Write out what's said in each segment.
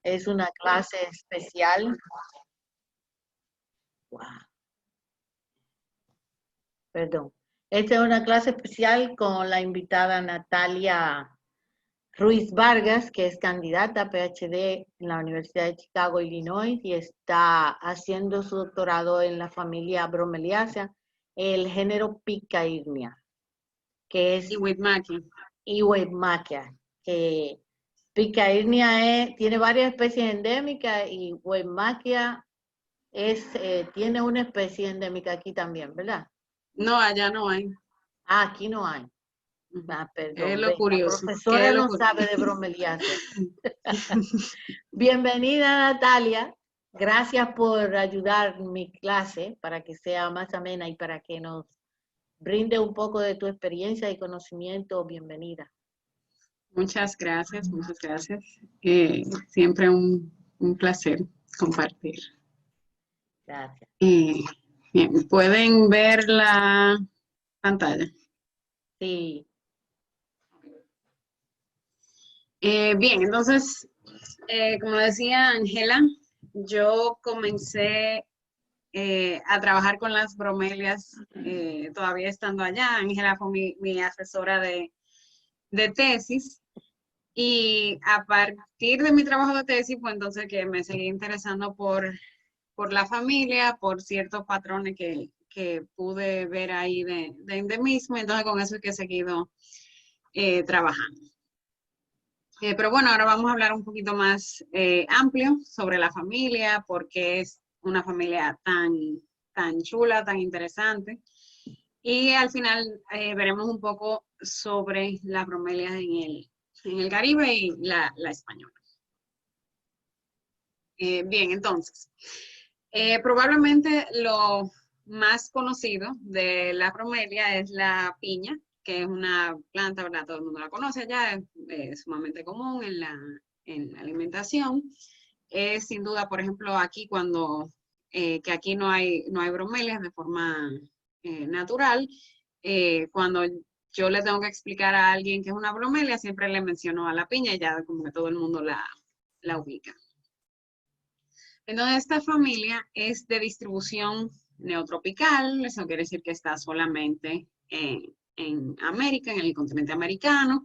Es una clase especial. Wow. Perdón. Esta es una clase especial con la invitada Natalia Ruiz Vargas, que es candidata a PhD en la Universidad de Chicago, Illinois, y está haciendo su doctorado en la familia Bromeliaceae, el género Picairnia, que es Weismachia, que Picairnia tiene varias especies endémicas y Weismachia tiene una especie endémica aquí también, ¿verdad? No, allá no hay. Ah, aquí no hay. Perdón, Es lo curioso. la profesora no sabe de bromeliáceas. Bienvenida, Natalia. Gracias por ayudar mi clase para que sea más amena y para que nos brinde un poco de tu experiencia y conocimiento. Bienvenida. Muchas gracias, muchas gracias. Siempre un placer compartir. Gracias. Bien, ¿pueden ver la pantalla? Sí. Bien, entonces, como decía Ángela, yo comencé a trabajar con las bromelias todavía estando allá. Ángela fue mi asesora de tesis. Y a partir de mi trabajo de tesis, pues entonces que me seguí interesando por la familia, por ciertos patrones que pude ver ahí de endemismo, entonces con eso es que he seguido trabajando. Pero bueno, ahora vamos a hablar un poquito más amplio sobre la familia, por qué es una familia tan chula, tan interesante. Y al final veremos un poco sobre las bromelias en el Caribe y la española. Bien, entonces, probablemente lo más conocido de la bromelia es la piña, que es una planta, ¿verdad? Todo el mundo la conoce ya, es sumamente común en la alimentación. Es sin duda, por ejemplo, aquí que aquí no hay bromelias de forma natural, cuando yo le tengo que explicar a alguien que es una bromelia, siempre le menciono a la piña y ya como que todo el mundo la ubica. Entonces, esta familia es de distribución neotropical, eso quiere decir que está solamente en América, en el continente americano,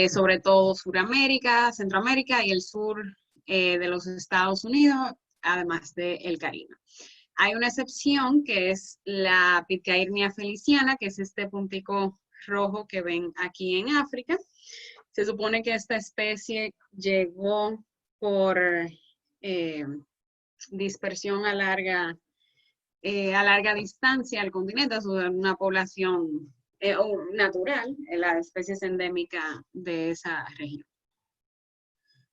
sobre todo Suramérica, Centroamérica y el sur de los Estados Unidos, además del Caribe. Hay una excepción que es la Pitcairnia feliciana, que es este puntico rojo que ven aquí en África. Se supone que esta especie llegó por dispersión a larga distancia al continente, es una población natural, la especie es endémica de esa región.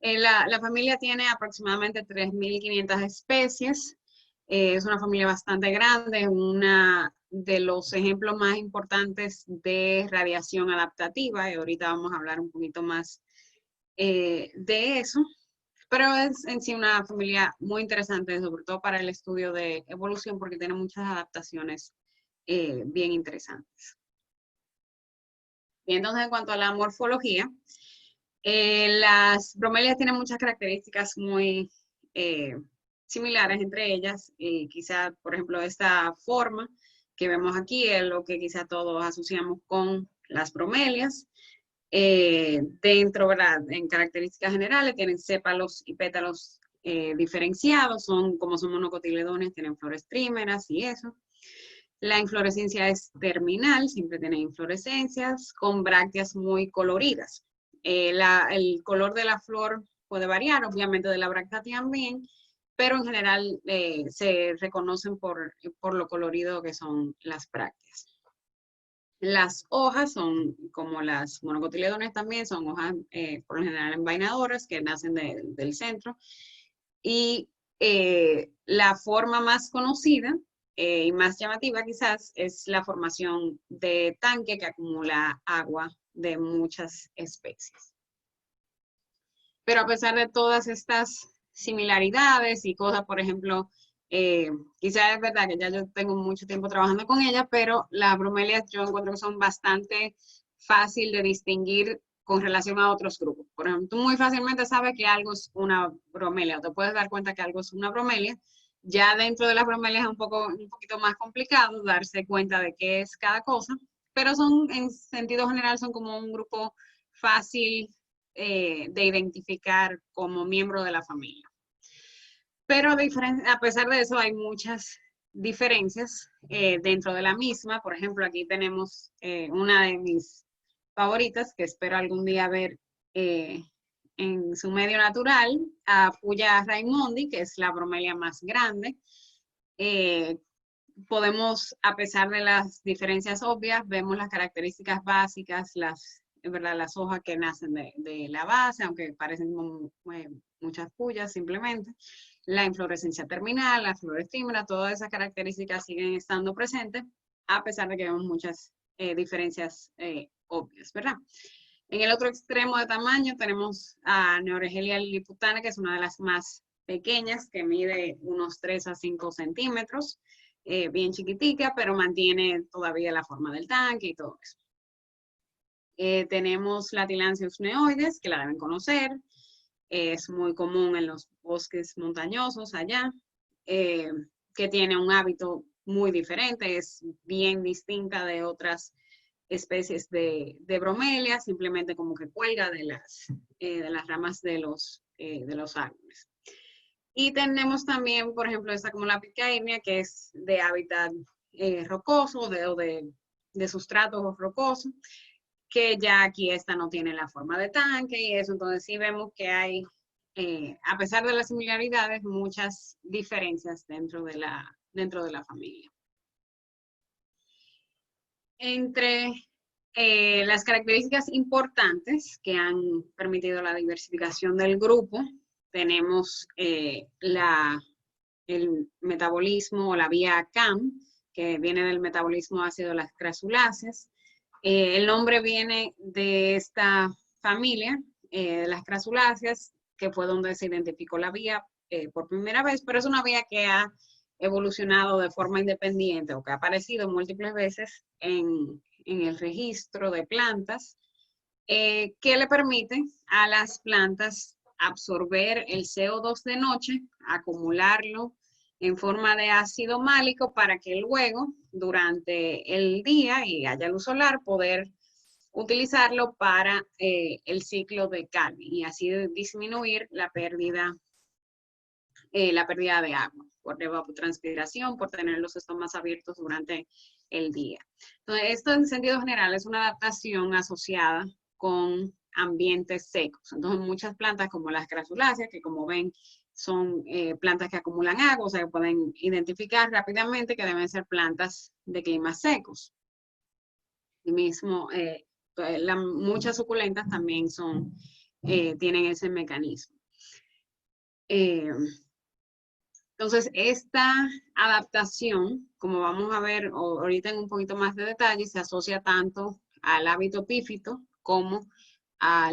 La familia tiene aproximadamente 3.500 especies, es una familia bastante grande, es uno de los ejemplos más importantes de radiación adaptativa, y ahorita vamos a hablar un poquito más de eso. Pero es en sí una familia muy interesante, sobre todo para el estudio de evolución, porque tiene muchas adaptaciones bien interesantes. Y entonces, en cuanto a la morfología, las bromelias tienen muchas características muy similares entre ellas. Quizá, por ejemplo, esta forma que vemos aquí es lo que quizá todos asociamos con las bromelias. Dentro, ¿verdad? En características generales, tienen sépalos y pétalos diferenciados, como son monocotiledones, tienen flores trímeras y eso. La inflorescencia es terminal, siempre tienen inflorescencias con brácteas muy coloridas. El color de la flor puede variar, obviamente de la bráctea también, pero en general se reconocen por lo colorido que son las brácteas. Las hojas son, como las monocotiledones también, son hojas por lo general envainadoras que nacen del centro. Y la forma más conocida y más llamativa quizás es la formación de tanque que acumula agua de muchas especies. Pero a pesar de todas estas similaridades y cosas, por ejemplo, quizás es verdad que ya yo tengo mucho tiempo trabajando con ella, pero las bromelias yo encuentro que son bastante fácil de distinguir con relación a otros grupos. Por ejemplo, tú muy fácilmente sabes que algo es una bromelia, o te puedes dar cuenta que algo es una bromelia. Ya dentro de las bromelias es un poquito más complicado darse cuenta de qué es cada cosa, pero son, en sentido general, son como un grupo fácil de identificar como miembro de la familia. Pero a pesar de eso hay muchas diferencias dentro de la misma. Por ejemplo, aquí tenemos una de mis favoritas que espero algún día ver en su medio natural, a Puya raimondi, que es la bromelia más grande. Podemos, a pesar de las diferencias obvias, vemos las características básicas, ¿verdad? Las hojas que nacen de la base, aunque parecen muchas puyas simplemente. La inflorescencia terminal, la flor efímera, todas esas características siguen estando presentes, a pesar de que vemos muchas diferencias obvias, ¿verdad? En el otro extremo de tamaño tenemos a Neuregelia lilliputana, que es una de las más pequeñas, que mide unos 3 a 5 centímetros, bien chiquitica, pero mantiene todavía la forma del tanque y todo eso. Tenemos la Tillandsius neoides, que la deben conocer, es muy común en los bosques montañosos allá, que tiene un hábito muy diferente, es bien distinta de otras especies de bromelia, simplemente como que cuelga de las ramas de los árboles. Y tenemos también, por ejemplo, esta como la Picairnia, que es de hábitat rocoso, de sustrato rocoso, que ya aquí esta no tiene la forma de tanque y eso, entonces sí vemos que hay, a pesar de las similaridades, muchas diferencias dentro de la familia. Entre las características importantes que han permitido la diversificación del grupo, tenemos el metabolismo o la vía CAM, que viene del metabolismo ácido de las crasuláceas. El nombre viene de esta familia, las crasuláceas, que fue donde se identificó la vía por primera vez, pero es una vía que ha evolucionado de forma independiente o que ha aparecido múltiples veces en el registro de plantas, que le permite a las plantas absorber el CO2 de noche, acumularlo en forma de ácido málico para que luego, durante el día y haya luz solar, poder utilizarlo para el ciclo de Calvin y así disminuir la pérdida de agua por evapotranspiración, por tener los estomas abiertos durante el día. Entonces, esto en sentido general es una adaptación asociada con ambientes secos. Entonces, muchas plantas como las crasuláceas, que como ven son plantas que acumulan agua, o sea, que pueden identificar rápidamente que deben ser plantas de climas secos. Y mismo, muchas suculentas también tienen ese mecanismo. Entonces, esta adaptación, como vamos a ver ahorita en un poquito más de detalle, se asocia tanto al hábito epífito como a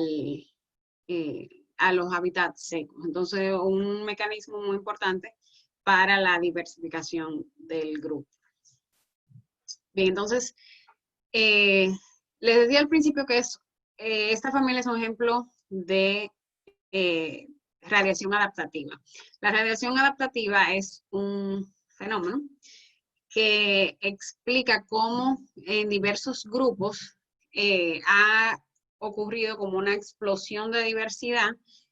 los hábitats secos. Entonces, un mecanismo muy importante para la diversificación del grupo. Bien, entonces, les decía al principio que esta familia es un ejemplo de radiación adaptativa. La radiación adaptativa es un fenómeno que explica cómo en diversos grupos ha ocurrido como una explosión de diversidad,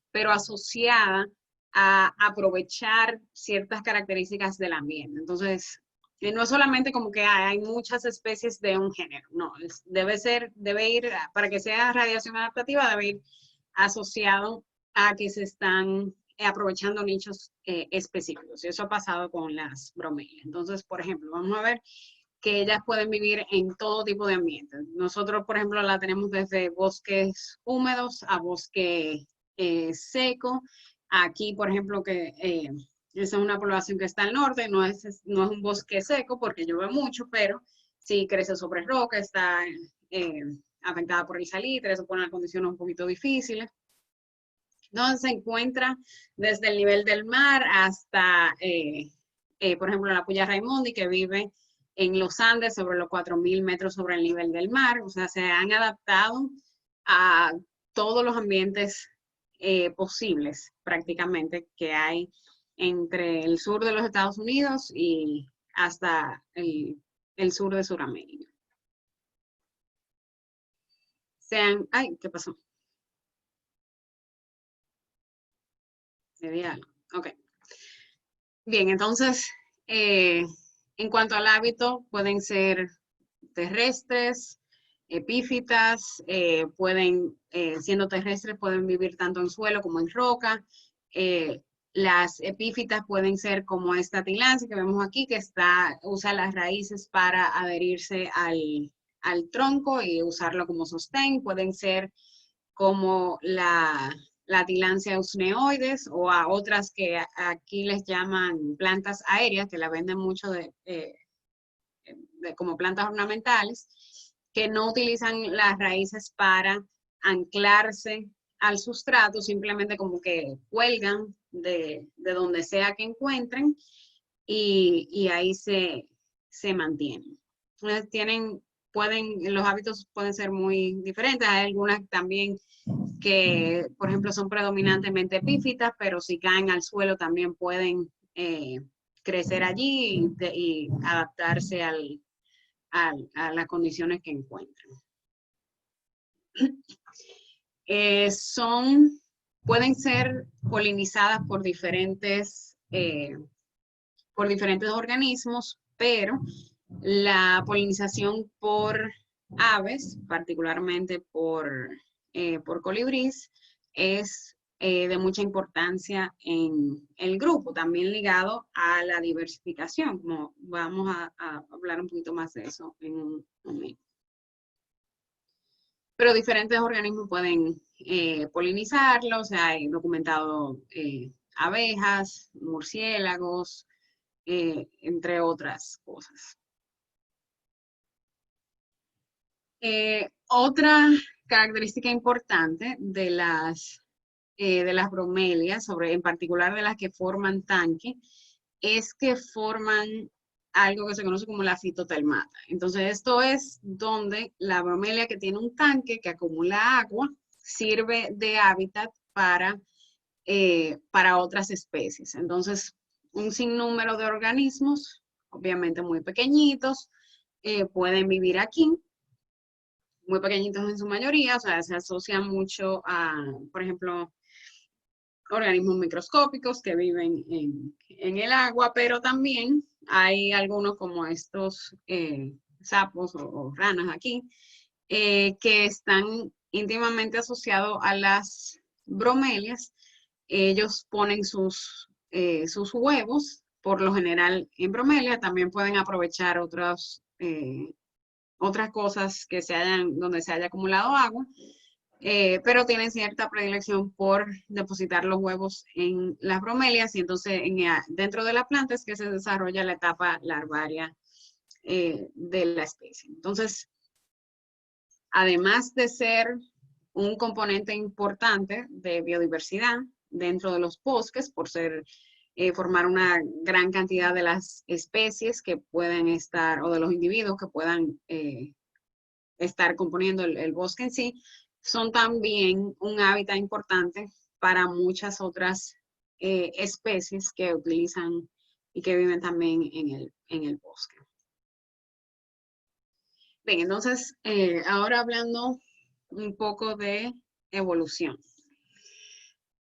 pero asociada a aprovechar ciertas características del ambiente. Entonces, no es solamente como que hay muchas especies de un género, no, debe ir, para que sea radiación adaptativa, debe ir asociado a que se están aprovechando nichos específicos. Y eso ha pasado con las bromelias. Entonces, por ejemplo, vamos a ver que ellas pueden vivir en todo tipo de ambientes. Nosotros, por ejemplo, la tenemos desde bosques húmedos a bosque seco. Aquí, por ejemplo, que esa es una población que está al norte, no es un bosque seco porque llueve mucho, pero sí crece sobre roca, está afectada por el salitre, eso pone las condiciones un poquito difíciles. Entonces se encuentra desde el nivel del mar hasta, por ejemplo, la Puya raimondi, que vive en los Andes sobre los 4.000 metros sobre el nivel del mar. O sea, se han adaptado a todos los ambientes posibles prácticamente que hay entre el sur de los Estados Unidos y hasta el sur de Sudamérica. Ay, ¿qué pasó? Ok. Bien, entonces, en cuanto al hábito, pueden ser terrestres, epífitas, siendo terrestres, pueden vivir tanto en suelo como en roca. Las epífitas pueden ser como esta tilancia que vemos aquí, que usa las raíces para adherirse al tronco y usarlo como sostén. Pueden ser como la tilancia usneoides o a otras que aquí les llaman plantas aéreas, que la venden mucho como plantas ornamentales, que no utilizan las raíces para anclarse al sustrato, simplemente como que cuelgan de donde sea que encuentren y ahí se mantienen. Entonces los hábitos pueden ser muy diferentes. Hay algunas también que, por ejemplo, son predominantemente epífitas, pero si caen al suelo también pueden crecer allí y adaptarse a las condiciones que encuentran. Pueden ser polinizadas por diferentes organismos, pero la polinización por aves, particularmente por colibríes, es de mucha importancia en el grupo, también ligado a la diversificación, como vamos a hablar un poquito más de eso en un momento. Pero diferentes organismos pueden polinizarlo, o sea, hay documentado abejas, murciélagos, entre otras cosas. Otra característica importante de las bromelias, en particular de las que forman tanque, es que forman algo que se conoce como la fitotelmata. Entonces, esto es donde la bromelia que tiene un tanque que acumula agua sirve de hábitat para otras especies. Entonces, un sinnúmero de organismos, obviamente muy pequeñitos, pueden vivir aquí, muy pequeñitos en su mayoría, o sea, se asocian mucho a, por ejemplo, organismos microscópicos que viven en el agua, pero también hay algunos como estos sapos o ranas aquí, que están íntimamente asociados a las bromelias. Ellos ponen sus huevos, por lo general en bromelia, también pueden aprovechar otras cosas donde se haya acumulado agua, pero tienen cierta predilección por depositar los huevos en las bromelias y entonces dentro de la planta es que se desarrolla la etapa larvaria de la especie. Entonces, además de ser un componente importante de biodiversidad dentro de los bosques, por formar una gran cantidad de las especies que pueden estar, o de los individuos que puedan estar componiendo el bosque en sí, son también un hábitat importante para muchas otras especies que utilizan y que viven también en el bosque. Bien, entonces, ahora hablando un poco de evolución.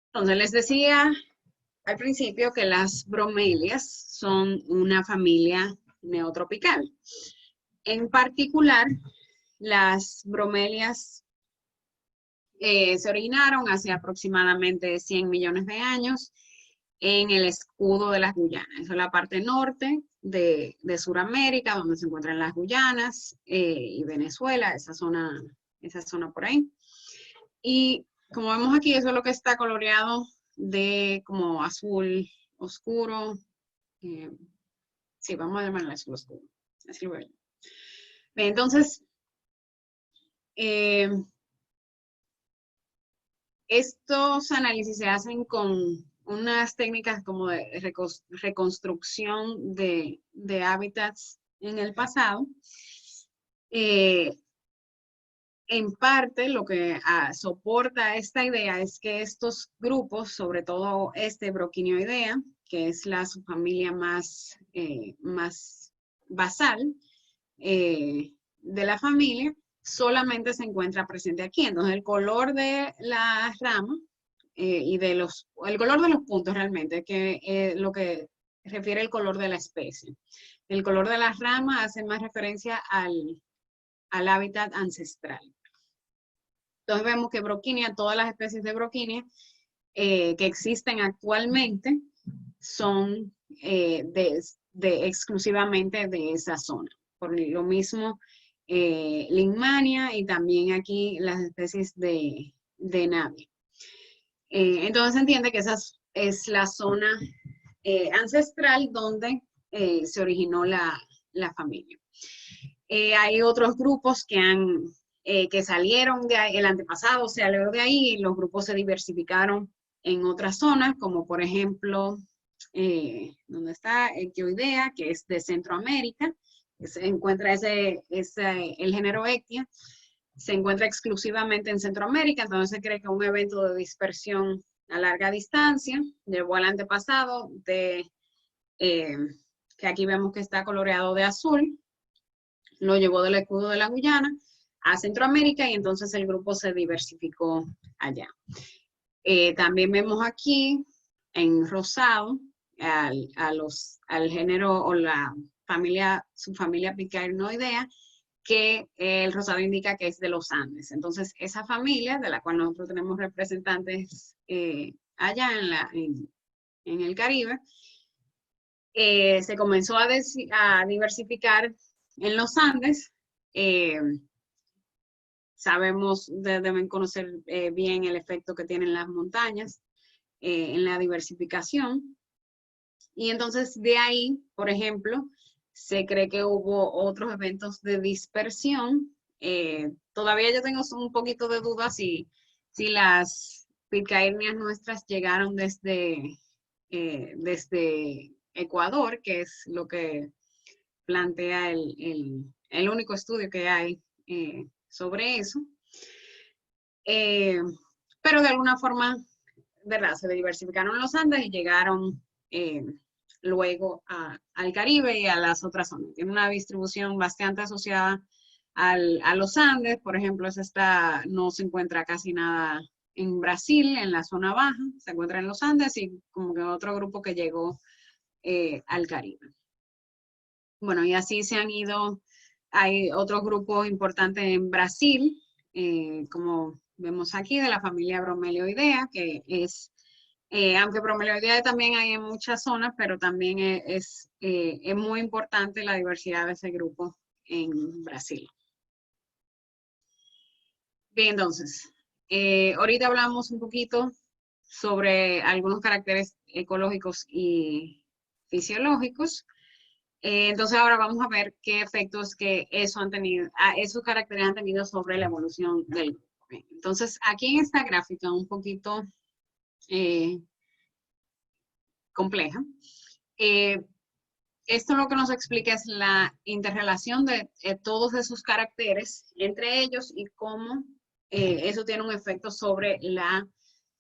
Entonces, les decía al principio que las bromelias son una familia neotropical. En particular, las bromelias se originaron hace aproximadamente 100 millones de años en el escudo de las Guyanas. Esa es la parte norte de Sudamérica, donde se encuentran las Guyanas y Venezuela, esa zona por ahí. Y como vemos aquí, eso es lo que está coloreado de como azul oscuro. Sí, vamos a llamarlo azul oscuro. Así lo veo. Entonces, estos análisis se hacen con unas técnicas como de reconstrucción de hábitats en el pasado. en parte lo que soporta esta idea es que estos grupos, sobre todo este Broquinioidea, que es la subfamilia más basal de la familia, solamente se encuentra presente aquí. Entonces el color de la rama y el color de los puntos realmente, que lo que refiere el color de la especie. El color de la rama hace más referencia al hábitat ancestral. Entonces vemos que Broquinia, todas las especies de Broquinia que existen actualmente son exclusivamente de esa zona. Por lo mismo, Lingmania y también aquí las especies de Navia. Entonces se entiende que esa es la zona ancestral donde se originó la familia. Hay otros grupos que salieron de ahí, el antepasado salió de ahí y los grupos se diversificaron en otras zonas, como por ejemplo, donde está Equioidea, que es de Centroamérica, se encuentra el género Ectia, se encuentra exclusivamente en Centroamérica, entonces se cree que un evento de dispersión a larga distancia llevó al antepasado que aquí vemos que está coloreado de azul, lo llevó del escudo de la Guyana a Centroamérica y entonces el grupo se diversificó allá. También vemos aquí en rosado al género o la familia, subfamilia Pitcairnoidea, que el rosado indica que es de los Andes. Entonces esa familia, de la cual nosotros tenemos representantes allá en el Caribe, se comenzó a diversificar en los Andes. Deben conocer bien el efecto que tienen las montañas en la diversificación. Y entonces de ahí, por ejemplo, se cree que hubo otros eventos de dispersión. Todavía yo tengo un poquito de dudas si las pitcairnias nuestras llegaron desde Ecuador, que es lo que plantea el único estudio que hay sobre eso. Pero de alguna forma, ¿verdad? Se diversificaron los Andes y llegaron luego al Caribe y a las otras zonas. Tiene una distribución bastante asociada a los Andes. Por ejemplo, no se encuentra casi nada en Brasil, en la zona baja, se encuentra en los Andes y como que otro grupo que llegó al Caribe. Bueno, y así se han ido. Hay otros grupos importantes en Brasil, como vemos aquí, de la familia Bromelioidea, que es, aunque Bromelioidea también hay en muchas zonas, pero también es muy importante la diversidad de ese grupo en Brasil. Bien, entonces, ahorita hablamos un poquito sobre algunos caracteres ecológicos y fisiológicos. Entonces ahora vamos a ver qué efectos que esos caracteres han tenido sobre la evolución del grupo. Entonces aquí en esta gráfica un poquito compleja, esto lo que nos explica es la interrelación de todos esos caracteres entre ellos y cómo eso tiene un efecto sobre la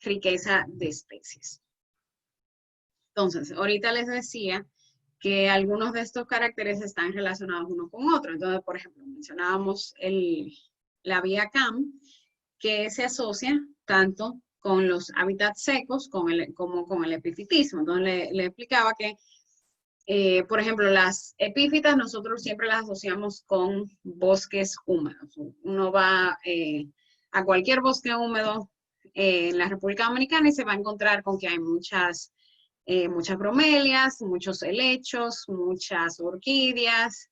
riqueza de especies. Entonces, ahorita les decía que algunos de estos caracteres están relacionados uno con otro. Entonces, por ejemplo, mencionábamos la vía CAM, que se asocia tanto con los hábitats secos como con el epifitismo. Entonces, le explicaba que, por ejemplo, las epífitas nosotros siempre las asociamos con bosques húmedos. Uno va a cualquier bosque húmedo en la República Dominicana y se va a encontrar con que hay muchas bromelias, muchos helechos, muchas orquídeas,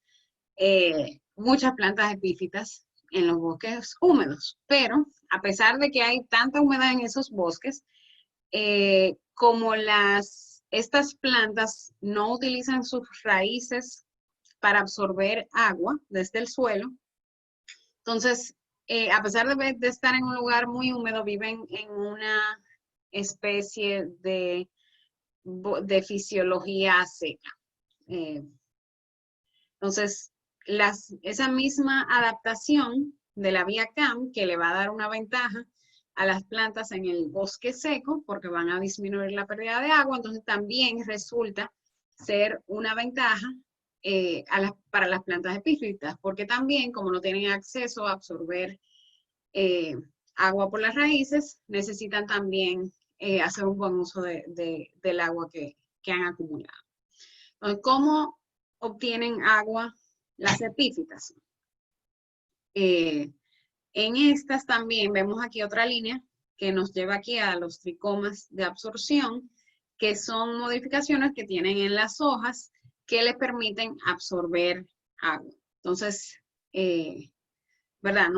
muchas plantas epífitas en los bosques húmedos. Pero a pesar de que hay tanta humedad en esos bosques, como estas plantas no utilizan sus raíces para absorber agua desde el suelo, entonces, a pesar de estar en un lugar muy húmedo, viven en una especie de fisiología seca. Entonces, esa misma adaptación de la vía CAM, que le va a dar una ventaja a las plantas en el bosque seco, porque van a disminuir la pérdida de agua. Entonces también resulta ser una ventaja para las plantas epífitas, porque también, como no tienen acceso a absorber agua por las raíces, necesitan también hacer un buen uso del agua que han acumulado. Entonces, ¿cómo obtienen agua las epífitas? En estas también vemos aquí otra línea que nos lleva aquí a los tricomas de absorción, que son modificaciones que tienen en las hojas que les permiten absorber agua. Entonces, ¿verdad?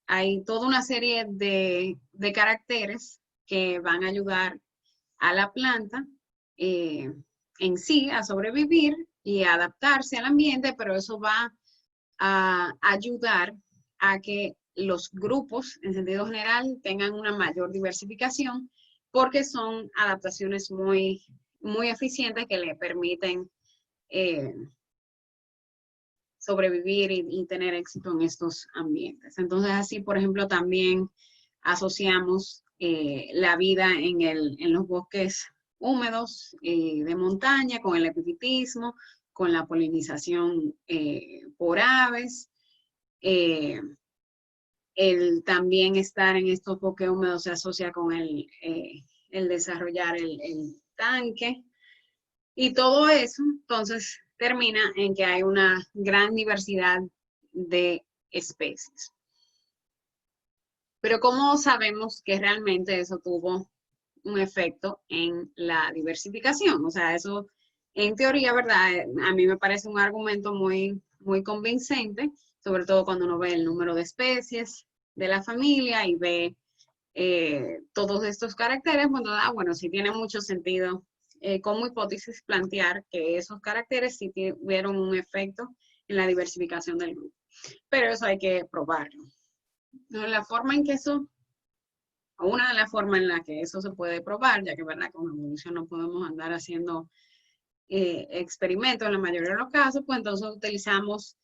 Hay toda una serie de caracteres que van a ayudar a la planta en sí a sobrevivir y a adaptarse al ambiente, pero eso va a ayudar a que los grupos, en sentido general, tengan una mayor diversificación, porque son adaptaciones muy, muy eficientes que le permiten sobrevivir y tener éxito en estos ambientes. Entonces, así, por ejemplo, también asociamos la vida en los bosques húmedos de montaña con el epifitismo, con la polinización por aves. El también estar en estos bosques húmedos se asocia con el desarrollar el tanque. Y todo eso, entonces, termina en que hay una gran diversidad de especies. Pero ¿cómo sabemos que realmente eso tuvo un efecto en la diversificación? O sea, eso en teoría, ¿verdad? A mí me parece un argumento muy, muy convincente, sobre todo cuando uno ve el número de especies de la familia y ve todos estos caracteres. Bueno, sí tiene mucho sentido como hipótesis plantear que esos caracteres sí tuvieron un efecto en la diversificación del grupo. Pero eso hay que probarlo. La forma en que eso, o una de las formas en la que eso se puede probar, ya que verdad con evolución no podemos andar haciendo experimentos en la mayoría de los casos, pues entonces utilizamos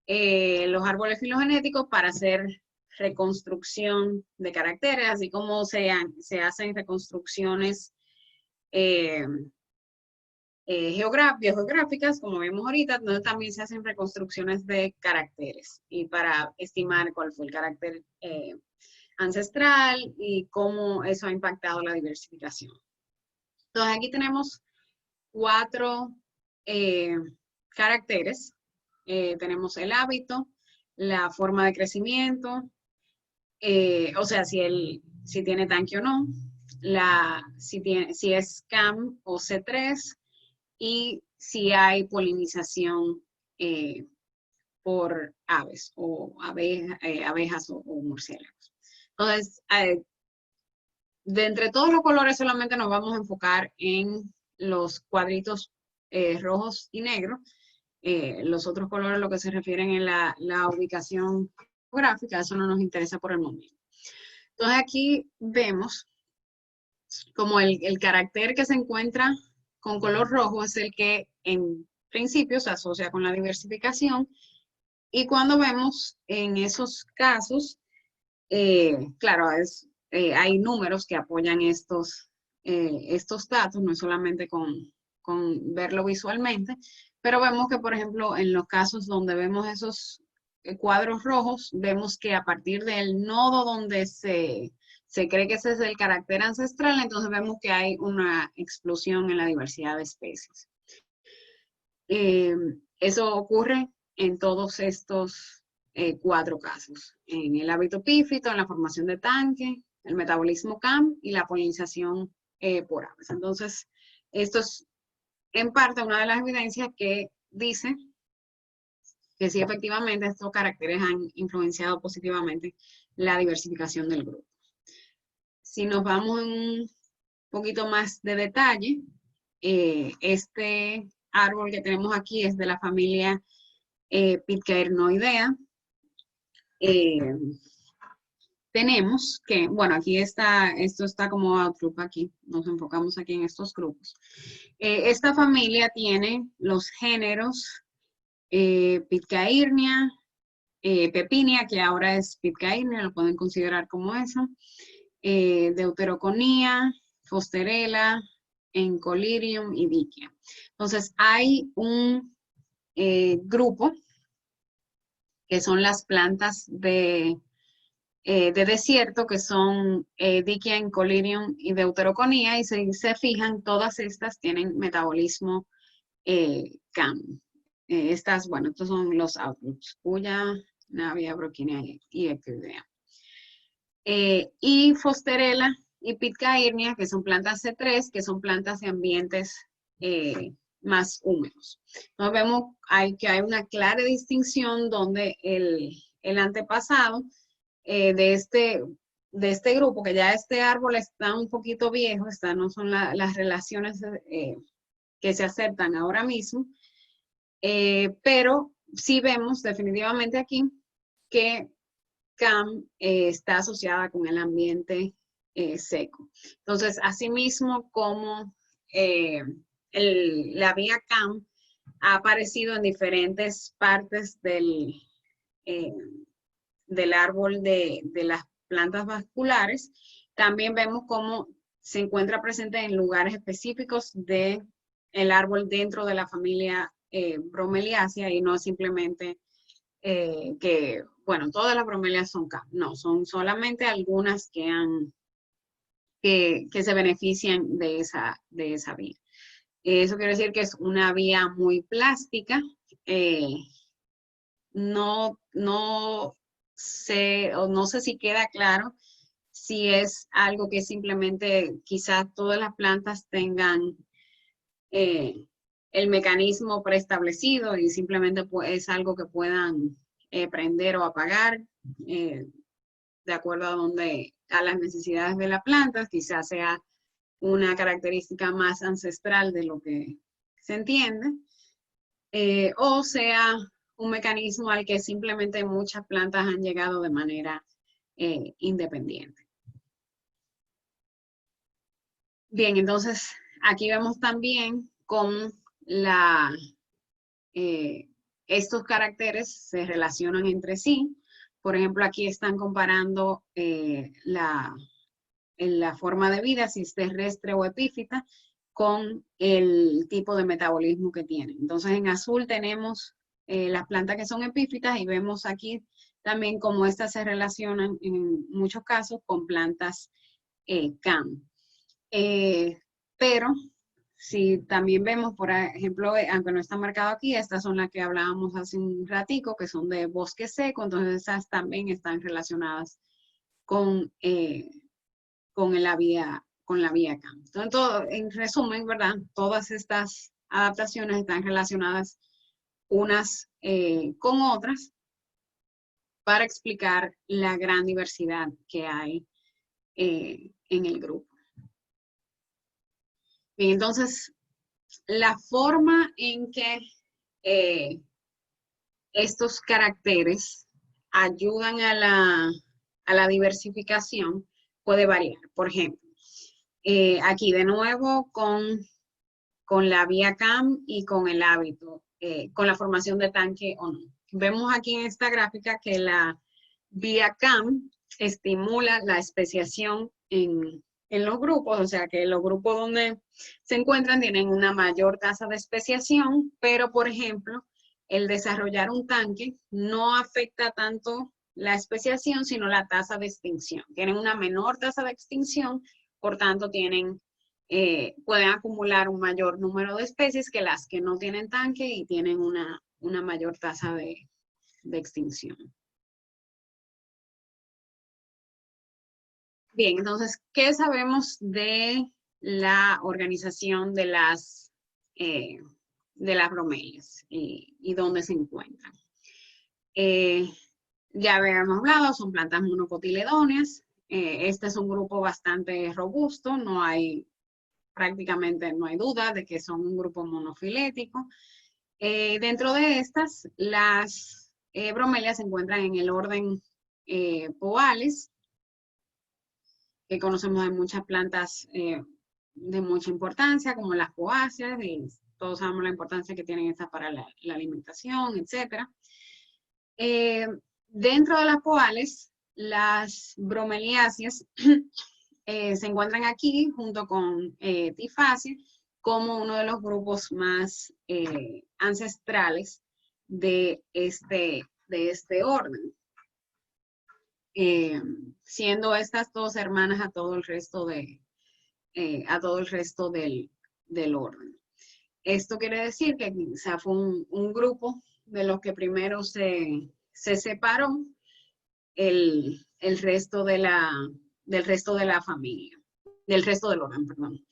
los árboles filogenéticos para hacer reconstrucción de caracteres, así como se hacen reconstrucciones geográficas, como vemos ahorita, donde también se hacen reconstrucciones de caracteres y para estimar cuál fue el carácter ancestral y cómo eso ha impactado la diversificación. Entonces aquí tenemos 4 caracteres. Tenemos el hábito, la forma de crecimiento, o sea, si tiene tanque o no, si es CAM o C3, y si hay polinización por aves o abejas o murciélagos. Entonces, de entre todos los colores solamente nos vamos a enfocar en los cuadritos rojos y negros. Los otros colores, lo que se refieren en la ubicación geográfica, eso no nos interesa por el momento. Entonces aquí vemos como el carácter que se encuentra con color rojo es el que en principio se asocia con la diversificación, y cuando vemos en esos casos, claro, hay números que apoyan estos datos, no es solamente con verlo visualmente, pero vemos que, por ejemplo, en los casos donde vemos esos cuadros rojos, vemos que a partir del nodo donde se cree que ese es el carácter ancestral, entonces vemos que hay una explosión en la diversidad de especies. Eso ocurre en todos estos 4 casos, en el hábito epífito, en la formación de tanque, el metabolismo CAM y la polinización por aves. Entonces, esto es en parte una de las evidencias que dice que sí, efectivamente, estos caracteres han influenciado positivamente la diversificación del grupo. Si nos vamos en un poquito más de detalle, este árbol que tenemos aquí es de la familia Pitcairnoidea. Tenemos que, bueno, aquí esto está como outgroup aquí, nos enfocamos aquí en estos grupos. Esta familia tiene los géneros Pitcairnea, Pepinia, que ahora es Pitcairnea, lo pueden considerar como eso, Deuteroconía, Fosterella, Encolirium y Dickia. Entonces hay un grupo que son las plantas de desierto, que son Dickia, Encolirium y Deuteroconía, y si se fijan, todas estas tienen metabolismo CAM. Estas, bueno, estos son los outlooks, Puya, Navia, Broquinia y Equidea. Y Fosterella y Pitcairnea, que son plantas C3, que son plantas de ambientes más húmedos. Entonces vemos que hay una clara distinción donde el antepasado de este grupo, que ya este árbol está un poquito viejo, no son las relaciones que se aceptan ahora mismo, pero sí vemos definitivamente aquí que CAM está asociada con el ambiente seco. Entonces, asimismo como la vía CAM ha aparecido en diferentes partes del árbol de las plantas vasculares, también vemos cómo se encuentra presente en lugares específicos del árbol dentro de la familia Bromeliaceae, y no simplemente que, bueno, todas las bromelias son CAM, no, son solamente algunas que se benefician de esa vía. Eso quiere decir que es una vía muy plástica, no sé si queda claro si es algo que simplemente quizás todas las plantas tengan el mecanismo preestablecido y simplemente es algo que puedan prender o apagar de acuerdo a las necesidades de la planta. Quizás sea una característica más ancestral de lo que se entiende, o sea un mecanismo al que simplemente muchas plantas han llegado de manera independiente. Bien, entonces aquí vemos también cómo estos caracteres se relacionan entre sí. Por ejemplo, aquí están comparando la forma de vida, si es terrestre o epífita, con el tipo de metabolismo que tienen. Entonces, en azul tenemos las plantas que son epífitas, y vemos aquí también cómo estas se relacionan en muchos casos con plantas CAM. Pero si también vemos, por ejemplo, aunque no está marcado aquí, estas son las que hablábamos hace un ratico, que son de bosque seco, entonces esas también están relacionadas con la vía CAM. Entonces, en resumen, ¿verdad? Todas estas adaptaciones están relacionadas unas con otras para explicar la gran diversidad que hay en el grupo. Bien, entonces, la forma en que estos caracteres ayudan a la diversificación puede variar. Por ejemplo, aquí de nuevo con la vía CAM y con el hábito, con la formación de tanque o no. Vemos aquí en esta gráfica que la vía CAM estimula la especiación en los grupos, o sea que los grupos donde se encuentran tienen una mayor tasa de especiación, pero por ejemplo, el desarrollar un tanque no afecta tanto la especiación, sino la tasa de extinción. Tienen una menor tasa de extinción, por tanto pueden acumular un mayor número de especies que las que no tienen tanque y tienen una mayor tasa de extinción. Bien, entonces, ¿qué sabemos de la organización de las bromelias y dónde se encuentran? Ya habíamos hablado, son plantas monocotiledóneas. Este es un grupo bastante robusto, prácticamente no hay duda de que son un grupo monofilético. Dentro de estas, las bromelias se encuentran en el orden Poales, que conocemos de muchas plantas de mucha importancia, como las poáceas, y todos sabemos la importancia que tienen estas para la alimentación, etc. Dentro de las poales, las bromeliáceas se encuentran aquí junto con Tifacia como uno de los grupos más ancestrales de este orden, siendo estas dos hermanas a todo el resto del orden. Esto quiere decir que quizá fue un grupo de los que primero se separó del resto de la familia, del resto del orden, perdón.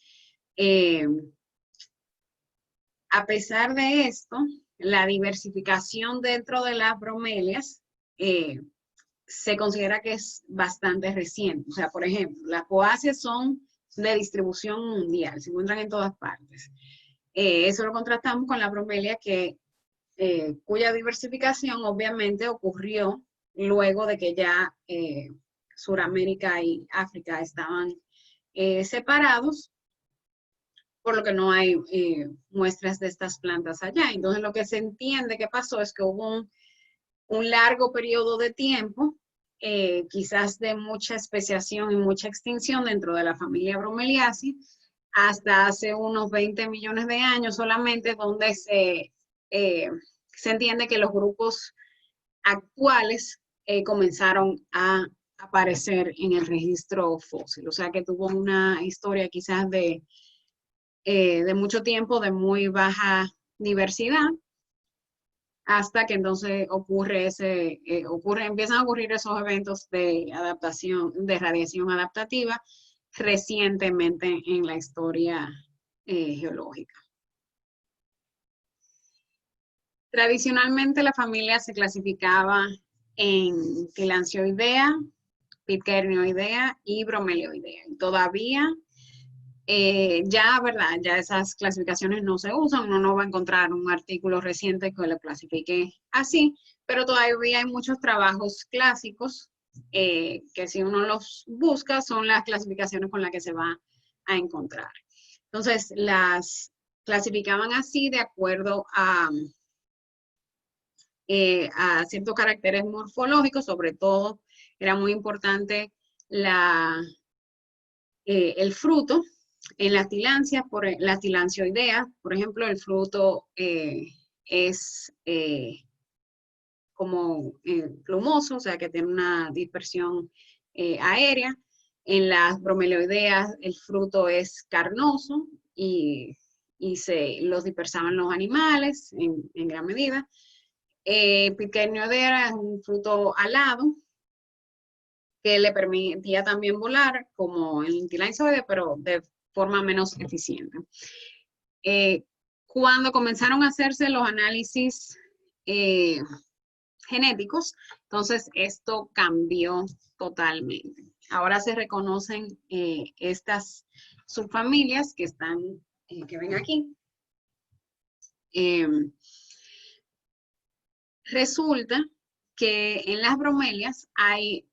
A pesar de esto, la diversificación dentro de las bromelias se considera que es bastante reciente. O sea, por ejemplo, las poáceas son de distribución mundial, se encuentran en todas partes. Eso lo contrastamos con la bromelia cuya diversificación obviamente ocurrió luego de que ya Suramérica y África estaban separados, por lo que no hay muestras de estas plantas allá. Entonces lo que se entiende que pasó es que hubo un largo periodo de tiempo, quizás de mucha especiación y mucha extinción dentro de la familia Bromeliaceae, hasta hace unos 20 millones de años solamente, donde se entiende que los grupos actuales comenzaron a aparecer en el registro fósil. O sea que tuvo una historia quizás de mucho tiempo, de muy baja diversidad, hasta que entonces empiezan a ocurrir esos eventos de adaptación, de radiación adaptativa, recientemente en la historia geológica. Tradicionalmente la familia se clasificaba en Tillandsioidea, Pitcairnioidea y Bromelioidea. Todavía ya esas clasificaciones no se usan, uno no va a encontrar un artículo reciente que lo clasifique así, pero todavía hay muchos trabajos clásicos que si uno los busca son las clasificaciones con las que se va a encontrar. Entonces, las clasificaban así de acuerdo a ciertos caracteres morfológicos, sobre todo era muy importante el fruto. En las tilancias, las tilancioideas, por ejemplo, el fruto es como plumoso, o sea que tiene una dispersión aérea. En las bromelioideas el fruto es carnoso y los dispersaban los animales en gran medida. Pitcairnioidea es un fruto alado que le permitía también volar como el Tillandsioidea, pero de forma menos eficiente. Cuando comenzaron a hacerse los análisis genéticos, entonces esto cambió totalmente. Ahora se reconocen estas subfamilias que ven aquí. Resulta que en las bromelias hay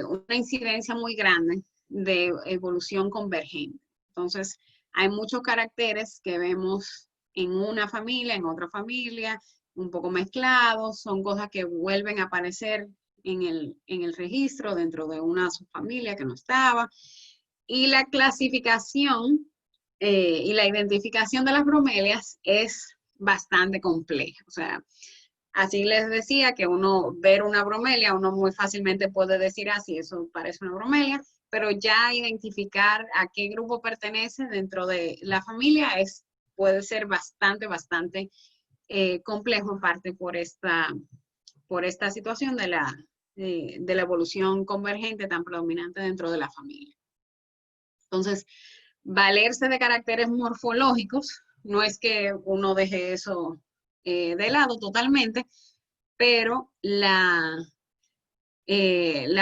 una incidencia muy grande de evolución convergente. Entonces, hay muchos caracteres que vemos en una familia, en otra familia, un poco mezclados, son cosas que vuelven a aparecer en el registro dentro de una subfamilia que no estaba. Y la clasificación y la identificación de las bromelias es bastante compleja. O sea, así les decía que ver una bromelia, uno muy fácilmente puede decir así, eso parece una bromelia, pero ya identificar a qué grupo pertenece dentro de la familia puede ser bastante complejo, en parte por esta situación de la evolución convergente tan predominante dentro de la familia. Entonces, valerse de caracteres morfológicos no es que uno deje eso de lado totalmente, pero la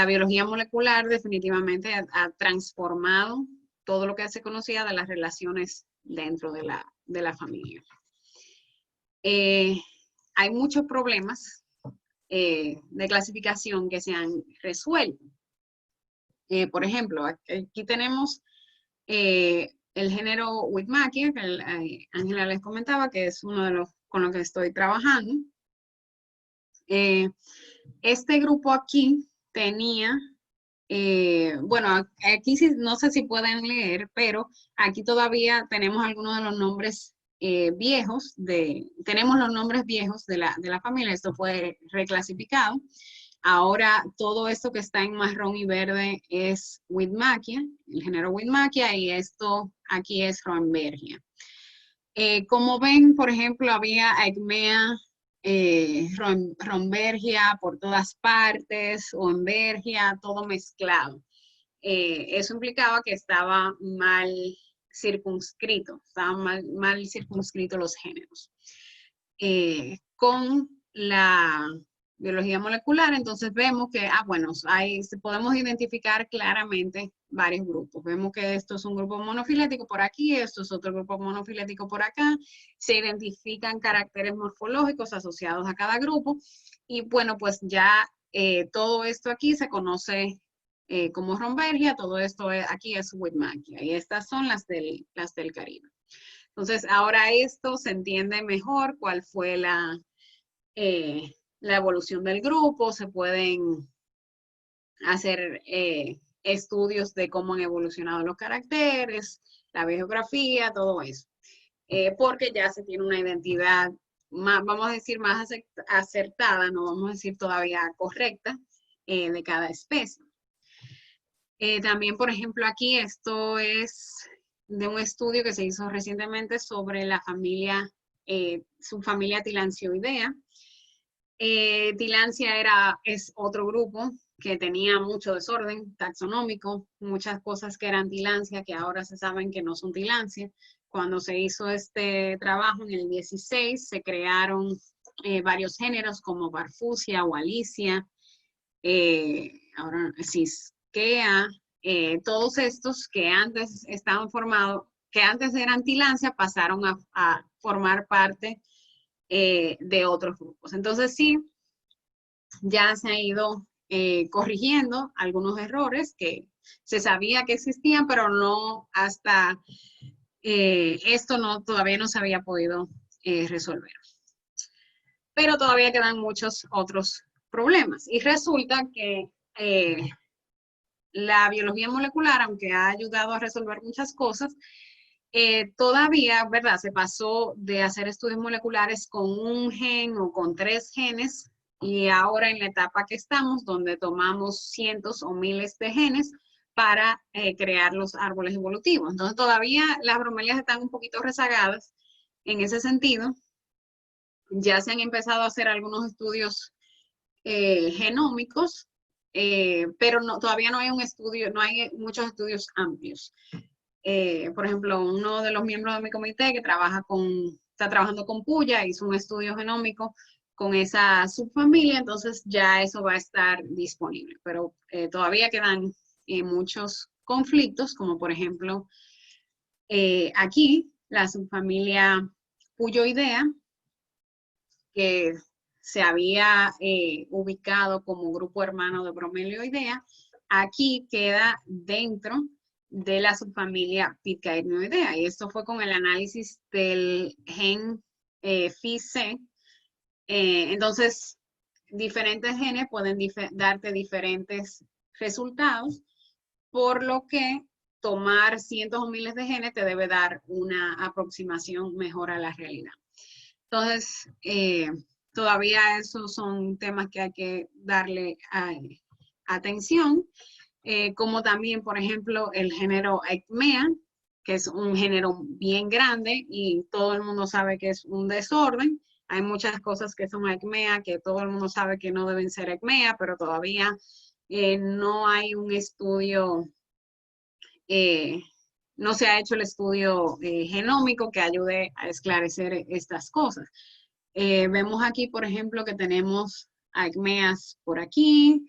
biología molecular definitivamente ha transformado todo lo que se conocía de las relaciones dentro de la familia. Hay muchos problemas de clasificación que se han resuelto. Por ejemplo, aquí tenemos el género Whitmackia, que Ángela les comentaba, que es uno de los con los que estoy trabajando. Este grupo aquí tenía, bueno, aquí sí, no sé si pueden leer, pero aquí todavía tenemos algunos de los nombres viejos, tenemos los nombres viejos de la familia, esto fue reclasificado. Ahora todo esto que está en marrón y verde es Whitmackia, el género Whitmackia, y esto aquí es Roembergia. Como ven, por ejemplo, había Eggmea, Rombergia por todas partes, Oenbergia, todo mezclado. Eso implicaba que estaba mal circunscrito, estaban mal circunscritos los géneros. Con la biología molecular, entonces vemos que, bueno, podemos identificar claramente varios grupos. Vemos que esto es un grupo monofilético por aquí, esto es otro grupo monofilético por acá. Se identifican caracteres morfológicos asociados a cada grupo. Y bueno, pues ya todo esto aquí se conoce como Rombergia, todo esto aquí es Whitmackia. Y estas son las del Caribe. Entonces, ahora esto se entiende mejor cuál fue la evolución del grupo, se pueden hacer estudios de cómo han evolucionado los caracteres, la biografía, todo eso. Porque ya se tiene una identidad más, vamos a decir, más acertada, no vamos a decir todavía correcta, de cada especie. También, por ejemplo, aquí esto es de un estudio que se hizo recientemente sobre la familia, subfamilia Tillandsioidea. Tillandsia es otro grupo que tenía mucho desorden taxonómico, muchas cosas que eran Tillandsia que ahora se saben que no son Tillandsia. Cuando se hizo este trabajo en el 16 se crearon varios géneros como Barfusia, Wallisia, ahora Siskea, todos estos que antes estaban formados, que antes eran Tillandsia, pasaron a formar parte de otros grupos. Entonces sí, ya se ha ido corrigiendo algunos errores que se sabía que existían, pero no hasta esto todavía no se había podido resolver. Pero todavía quedan muchos otros problemas. Y resulta que la biología molecular, aunque ha ayudado a resolver muchas cosas, todavía, ¿verdad? Se pasó de hacer estudios moleculares con un gen o con 3 genes y ahora en la etapa que estamos, donde tomamos cientos o miles de genes para crear los árboles evolutivos. Entonces todavía las bromelias están un poquito rezagadas en ese sentido. Ya se han empezado a hacer algunos estudios genómicos, pero todavía no hay un estudio, no hay muchos estudios amplios. Por ejemplo, uno de los miembros de mi comité que está trabajando con Puya, hizo un estudio genómico con esa subfamilia, entonces ya eso va a estar disponible. Pero todavía quedan muchos conflictos, como por ejemplo aquí, la subfamilia Puyoidea, que se había ubicado como grupo hermano de Bromelioidea, aquí queda dentro de la subfamilia Pitcairnioidea. Y esto fue con el análisis del gen FIC. Entonces, diferentes genes pueden darte diferentes resultados, por lo que tomar cientos o miles de genes te debe dar una aproximación mejor a la realidad. Entonces, todavía esos son temas que hay que darle atención, como también, por ejemplo, el género Eggmea, que es un género bien grande y todo el mundo sabe que es un desorden. Hay muchas cosas que son Eggmea, que todo el mundo sabe que no deben ser Eggmea, pero todavía no hay un estudio, no se ha hecho el estudio genómico que ayude a esclarecer estas cosas. Vemos aquí, por ejemplo, que tenemos Eggmeas por aquí,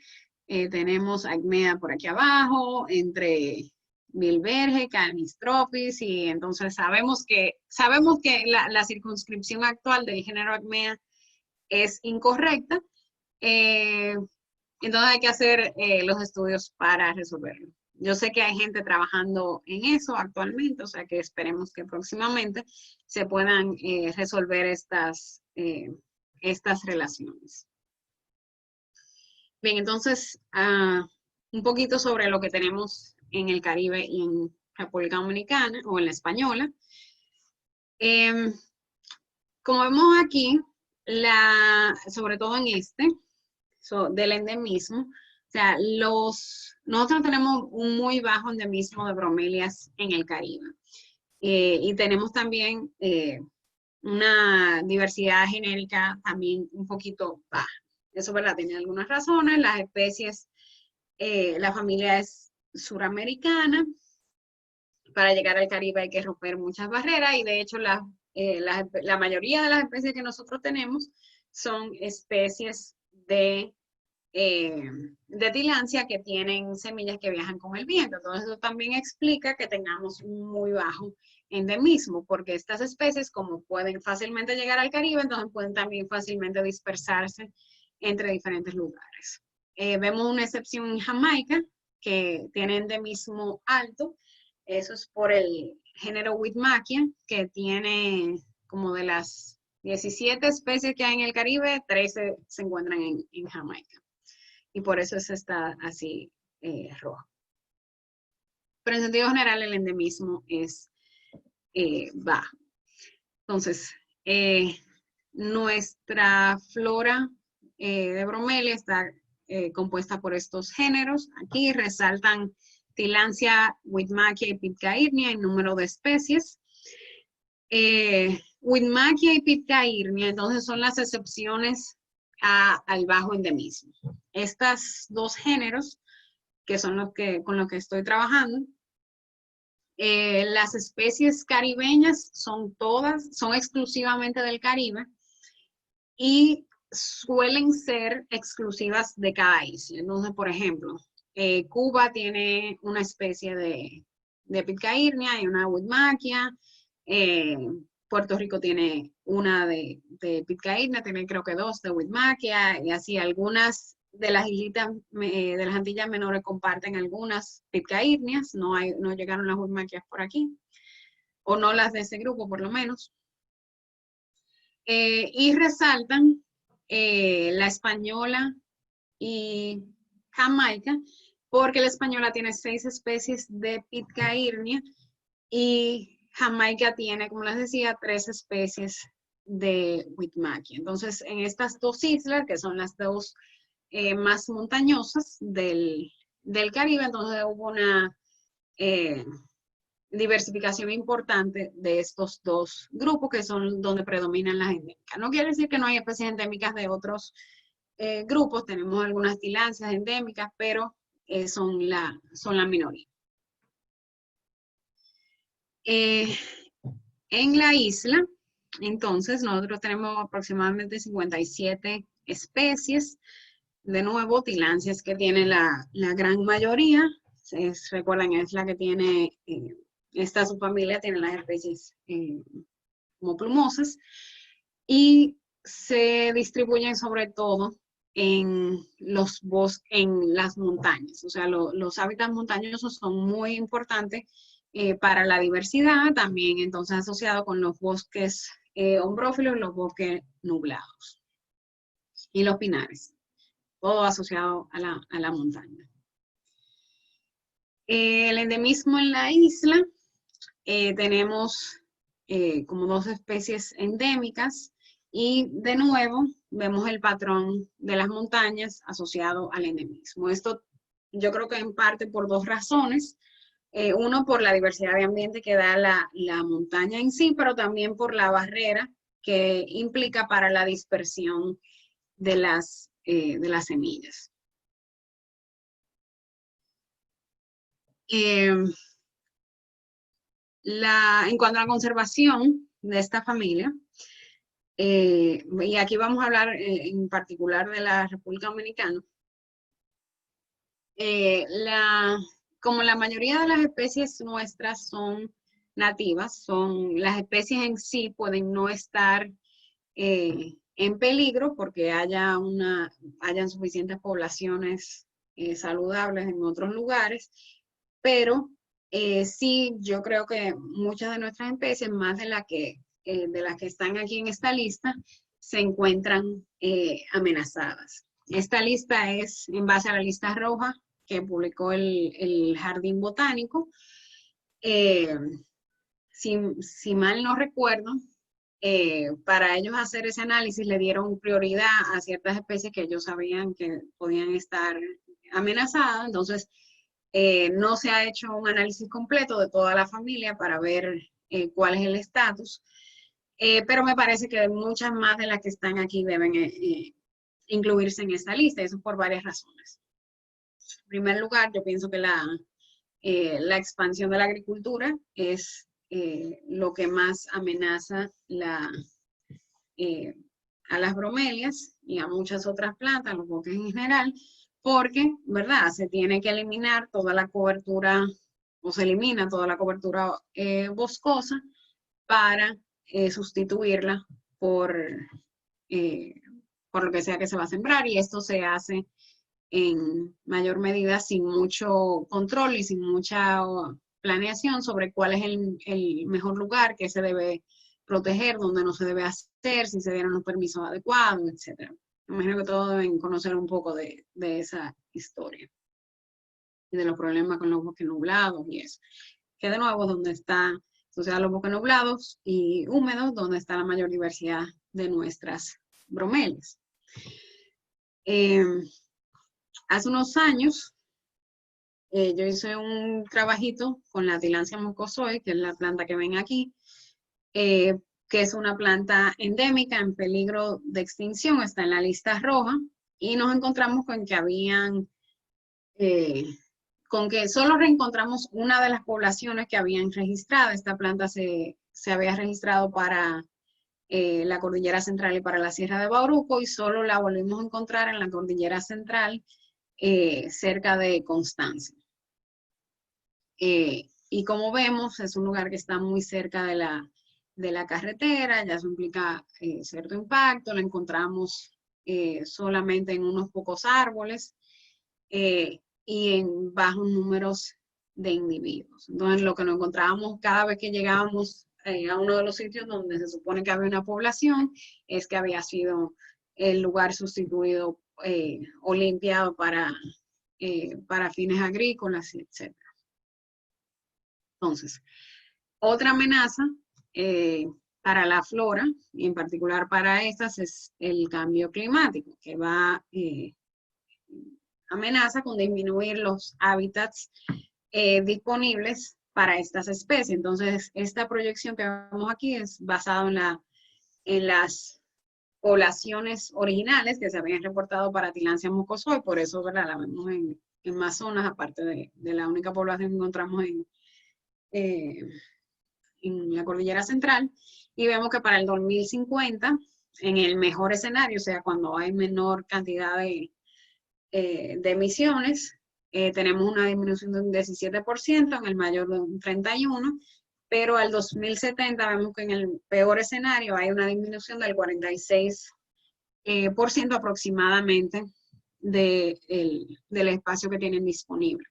tenemos Eggmea por aquí abajo, entre Milberge, Canistropis, y entonces sabemos que la circunscripción actual del género Eggmea es incorrecta, entonces hay que hacer los estudios para resolverlo. Yo sé que hay gente trabajando en eso actualmente, o sea que esperemos que próximamente se puedan resolver estas relaciones. Bien, entonces, un poquito sobre lo que tenemos en el Caribe y en República Dominicana, o en la Española. Como vemos aquí, sobre todo en del endemismo, o sea, nosotros tenemos un muy bajo endemismo de bromelias en el Caribe. Y tenemos también una diversidad genérica también un poquito baja. Eso, ¿verdad? Tiene algunas razones. Las especies, la familia es suramericana. Para llegar al Caribe hay que romper muchas barreras y de hecho la mayoría de las especies que nosotros tenemos son especies de tilancia que tienen semillas que viajan con el viento. Entonces eso también explica que tengamos un muy bajo endemismo, porque estas especies, como pueden fácilmente llegar al Caribe, entonces pueden también fácilmente dispersarse entre diferentes lugares. Vemos una excepción en Jamaica, que tiene endemismo alto. Eso es por el género Whitmackia, que tiene como de las 17 especies que hay en el Caribe, 13 se encuentran en Jamaica. Y por eso eso está así rojo. Pero en sentido general el endemismo es bajo. Entonces, nuestra flora de bromelia está compuesta por estos géneros. Aquí resaltan Tillandsia, Whitmackia y Pitcairnea en número de especies. Whitmackia y Pitcairnea, entonces, son las excepciones al bajo endemismo. Estos dos géneros, que son con los que estoy trabajando, las especies caribeñas son exclusivamente del Caribe y suelen ser exclusivas de cada isla. Entonces, por ejemplo, Cuba tiene una especie de Pitcairnea y una Whitmackia. Puerto Rico tiene una de Pitcairnea, tiene creo que dos de Whitmackia, y así algunas de las islitas de las Antillas Menores comparten algunas Pitcairneas, no llegaron las Whitmackias por aquí, o no las de ese grupo por lo menos. Y resaltan la española y Jamaica, porque la española tiene 6 especies de Pitcairnea y Jamaica tiene, como les decía, 3 especies de Whitmackia. Entonces, en estas dos islas, que son las dos más montañosas del Caribe, entonces hubo una diversificación importante de estos dos grupos, que son donde predominan las endémicas. No quiere decir que no hay especies endémicas de otros grupos, tenemos algunas tilancias endémicas, pero son la minoría. En la isla, entonces, nosotros tenemos aproximadamente 57 especies. De nuevo, tilancias que tiene la gran mayoría. Recuerden, es la que tiene, esta subfamilia tiene las especies como plumosas. Y se distribuyen sobre todo en los bosques, en las montañas. O sea, los hábitats montañosos son muy importantes para la diversidad, también entonces asociado con los bosques ombrófilos, los bosques nublados y los pinares, todo asociado a la montaña. El endemismo en la isla, tenemos como 2 especies endémicas y de nuevo vemos el patrón de las montañas asociado al endemismo. Esto yo creo que en parte por 2 razones. Uno, por la diversidad de ambiente que da la montaña en sí, pero también por la barrera que implica para la dispersión de las semillas. En cuanto a la conservación de esta familia, y aquí vamos a hablar en particular de la República Dominicana, como la mayoría de las especies nuestras son nativas, las especies en sí pueden no estar en peligro porque hayan suficientes poblaciones saludables en otros lugares, pero sí, yo creo que muchas de nuestras especies, más de las que están aquí en esta lista, se encuentran amenazadas. Esta lista es en base a la lista roja que publicó el Jardín Botánico. Si mal no recuerdo, para ellos hacer ese análisis le dieron prioridad a ciertas especies que ellos sabían que podían estar amenazadas. Entonces, no se ha hecho un análisis completo de toda la familia para ver cuál es el estatus, pero me parece que muchas más de las que están aquí deben incluirse en esta lista, eso por varias razones. En primer lugar, yo pienso que la expansión de la agricultura es lo que más amenaza a las bromelias y a muchas otras plantas, los bosques en general, porque, ¿verdad? Se tiene que eliminar toda la cobertura, o se elimina toda la cobertura boscosa para sustituirla por lo que sea que se va a sembrar, y esto se hace en mayor medida sin mucho control y sin mucha planeación sobre cuál es el mejor lugar que se debe proteger, dónde no se debe hacer, si se dieron los permisos adecuados, etc. Me imagino que todos deben conocer un poco de esa historia y de los problemas con los bosques nublados y eso. Que de nuevo, donde está, o sea, los bosques nublados y húmedos, donde está la mayor diversidad de nuestras bromelias. Hace unos años, yo hice un trabajito con la Tillandsia mucozoe, que es la planta que ven aquí, que es una planta endémica en peligro de extinción, está en la lista roja, y nos encontramos con que con que solo reencontramos una de las poblaciones que habían registrado. Esta planta se había registrado para la Cordillera Central y para la Sierra de Bauruco, y solo la volvimos a encontrar en la Cordillera Central, cerca de Constancia. Y como vemos, es un lugar que está muy cerca de la carretera, ya eso implica cierto impacto, la encontramos solamente en unos pocos árboles y en bajos números de individuos. Entonces, lo que nos encontrábamos cada vez que llegábamos a uno de los sitios donde se supone que había una población, es que había sido el lugar sustituido o limpiado para fines agrícolas, etc. Entonces, otra amenaza para la flora, y en particular para estas, es el cambio climático, que amenaza con disminuir los hábitats disponibles para estas especies. Entonces, esta proyección que vemos aquí es basada en las poblaciones originales que se habían reportado para Tillandsia mucozoe, por eso, ¿verdad?, la vemos en más zonas, aparte de la única población que encontramos en la Cordillera Central, y vemos que para el 2050, en el mejor escenario, o sea, cuando hay menor cantidad de emisiones, tenemos una disminución de un 17%, en el mayor de un 31%, pero al 2070 vemos que en el peor escenario hay una disminución del 46% aproximadamente del espacio que tienen disponible.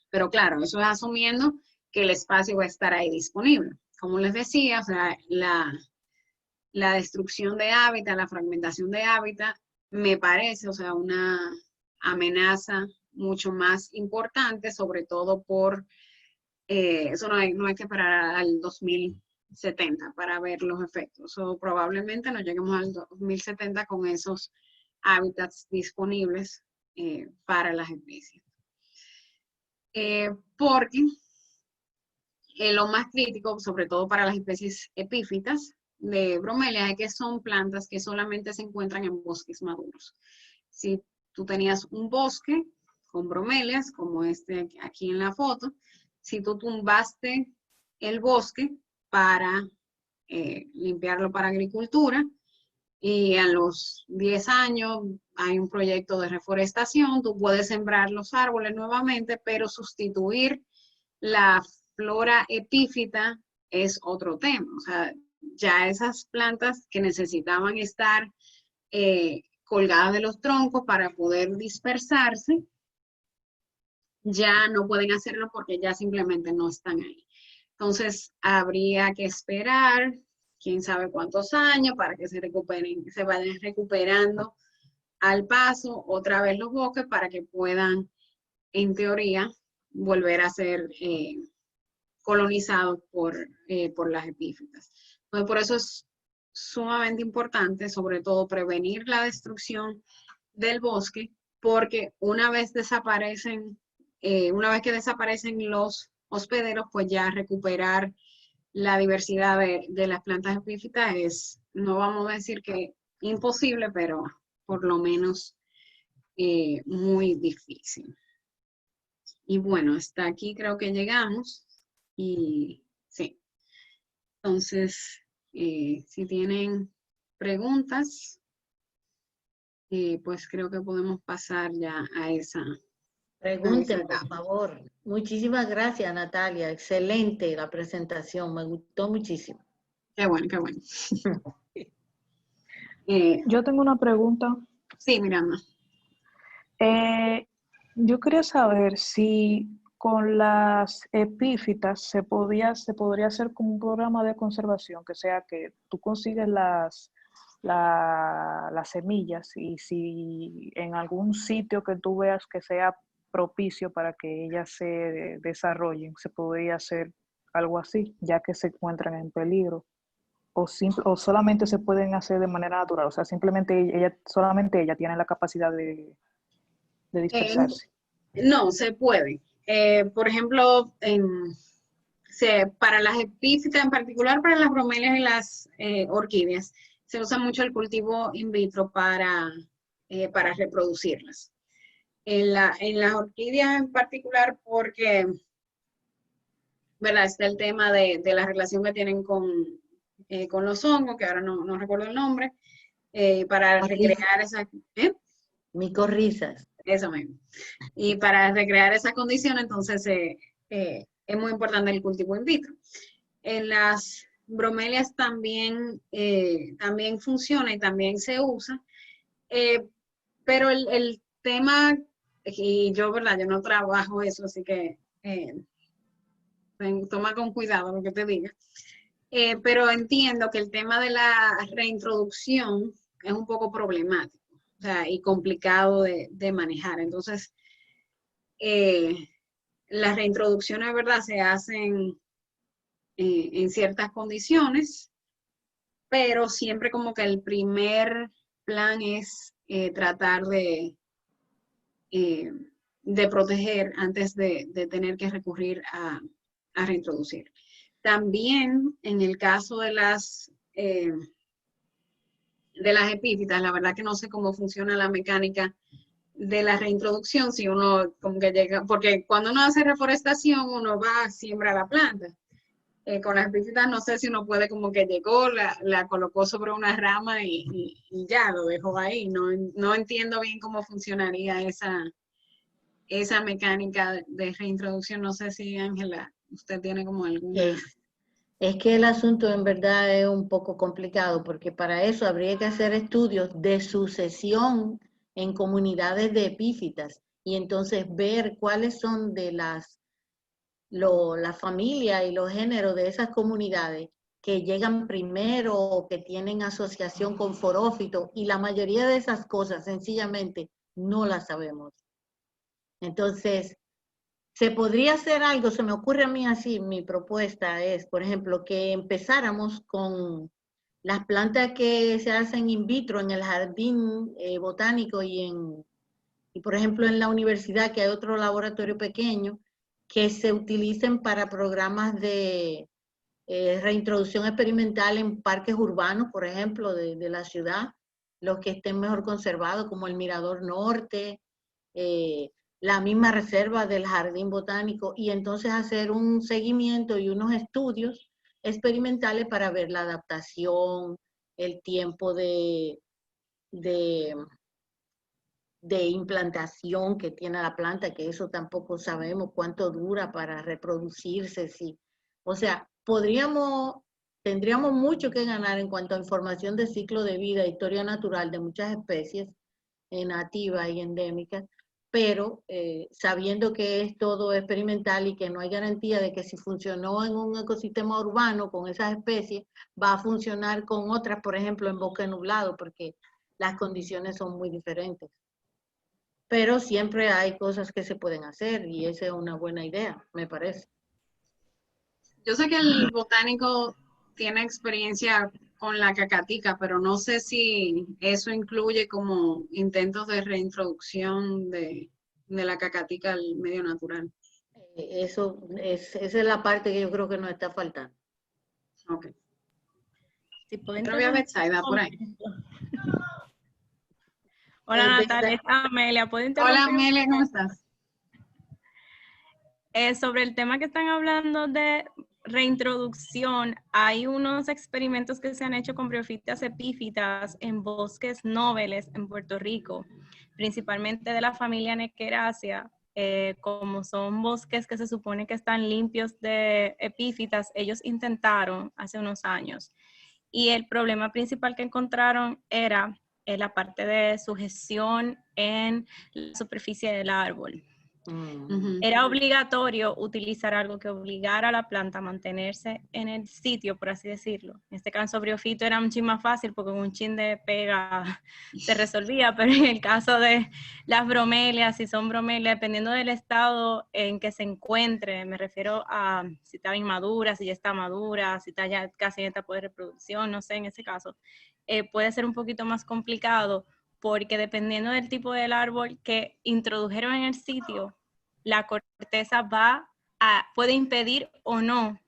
Pero claro, eso es asumiendo que el espacio va a estar ahí disponible. Como les decía, o sea, la destrucción de hábitat, la fragmentación de hábitat, me parece, o sea, una amenaza mucho más importante, sobre todo por, eso no hay que esperar al 2070 para ver los efectos. O probablemente no lleguemos al 2070 con esos hábitats disponibles para las especies. Porque lo más crítico, sobre todo para las especies epífitas de bromelias, es que son plantas que solamente se encuentran en bosques maduros. Si tú tenías un bosque con bromelias, como este aquí en la foto, si tú tumbaste el bosque para limpiarlo para agricultura, y a los 10 años hay un proyecto de reforestación, tú puedes sembrar los árboles nuevamente, pero sustituir la flora epífita es otro tema. O sea, ya esas plantas que necesitaban estar colgadas de los troncos para poder dispersarse, ya no pueden hacerlo porque ya simplemente no están ahí. Entonces, habría que esperar quién sabe cuántos años para que se recuperen, se vayan recuperando al paso otra vez los bosques para que puedan, en teoría, volver a ser colonizados por las epífitas. Entonces, por eso es sumamente importante, sobre todo, prevenir la destrucción del bosque, porque una vez que desaparecen los hospederos, pues ya recuperar la diversidad de las plantas epífitas es, no vamos a decir que imposible, pero por lo menos muy difícil. Y bueno, hasta aquí creo que llegamos. Y sí, entonces, si tienen preguntas, pues creo que podemos pasar ya a esa Pregunten, por etapa. favor. Muchísimas gracias, Natalia. Excelente la presentación, me gustó muchísimo. Qué bueno, qué bueno. Eh, Yo tengo una pregunta. sí, Miranda. Yo quería saber si con las epífitas se podría hacer como un programa de conservación, que sea que tú consigues las semillas y si en algún sitio que tú veas que sea propicio para que ellas se desarrollen, se podría hacer algo así, ya que se encuentran en peligro. O solamente se pueden hacer de manera natural, o sea, solamente ella tiene la capacidad de dispersarse. No, se puede. Por ejemplo, para las epífitas, en particular para las bromelias y las orquídeas, se usa mucho el cultivo in vitro para reproducirlas. En las orquídeas en particular porque, ¿verdad? Está el tema de la relación que tienen con los hongos, que ahora no recuerdo el nombre, para recrear esa... Micorrizas. Eso mismo. Y para recrear esa condición, entonces es muy importante el cultivo in vitro. En las bromelias también funciona y también se usa, pero el tema, y yo, ¿verdad? Yo no trabajo eso, así que toma con cuidado lo que te diga. Pero entiendo que el tema de la reintroducción es un poco problemático, o sea, y complicado de manejar. Entonces, las reintroducciones, ¿verdad? Se hacen en ciertas condiciones, pero siempre como que el primer plan es tratar de proteger antes de tener que recurrir a reintroducir. También en el caso de las epífitas, la verdad que no sé cómo funciona la mecánica de la reintroducción, si uno como que llega, porque cuando uno hace reforestación, uno va a siembrar la planta. Con las epífitas no sé si uno puede como que llegó, la colocó sobre una rama y ya lo dejó ahí. No entiendo bien cómo funcionaría esa mecánica de reintroducción. No sé si, Ángela, usted tiene como alguna... Es que el asunto en verdad es un poco complicado porque para eso habría que hacer estudios de sucesión en comunidades de epífitas y entonces ver cuáles son de la familia y los géneros de esas comunidades que llegan primero o que tienen asociación con forófitos y la mayoría de esas cosas sencillamente no las sabemos. Entonces, se podría hacer algo, se me ocurre a mí así, mi propuesta es, por ejemplo, que empezáramos con las plantas que se hacen in vitro en el jardín botánico y por ejemplo en la universidad, que hay otro laboratorio pequeño, que se utilicen para programas de reintroducción experimental en parques urbanos, por ejemplo, de la ciudad, los que estén mejor conservados, como el Mirador Norte, la misma reserva del Jardín Botánico, y entonces hacer un seguimiento y unos estudios experimentales para ver la adaptación, el tiempo de implantación que tiene la planta, que eso tampoco sabemos cuánto dura para reproducirse. Sí. O sea, tendríamos mucho que ganar en cuanto a información de ciclo de vida, historia natural de muchas especies nativas y endémicas, pero sabiendo que es todo experimental y que no hay garantía de que si funcionó en un ecosistema urbano con esas especies, va a funcionar con otras, por ejemplo, en bosque nublado, porque las condiciones son muy diferentes. Pero siempre hay cosas que se pueden hacer y esa es una buena idea, me parece. Yo sé que el botánico tiene experiencia con la cacatica, pero no sé si eso incluye como intentos de reintroducción de la cacatica al medio natural. Esa es la parte que yo creo que nos está faltando. Ok. Si puedo Otra vez a Betsaida por ahí. Hola Natalia, está Amelia, ¿puedo interrumpir? Hola Amelia, ¿cómo estás? Sobre el tema que están hablando de reintroducción, hay unos experimentos que se han hecho con briofitas epífitas en bosques nobles en Puerto Rico, principalmente de la familia Nequeraceae. Como son bosques que se supone que están limpios de epífitas, ellos intentaron hace unos años. Y el problema principal que encontraron era la parte de sujeción en la superficie del árbol. Era obligatorio utilizar algo que obligara a la planta a mantenerse en el sitio, por así decirlo. En este caso, briofito era un chin más fácil porque con un chin de pega se resolvía, pero en el caso de las bromelias, si son bromelias, dependiendo del estado en que se encuentre, me refiero a si está inmadura, si ya está madura, si está ya casi en etapa de reproducción, no sé, en ese caso, puede ser un poquito más complicado porque dependiendo del tipo del árbol que introdujeron en el sitio, la corteza puede impedir o no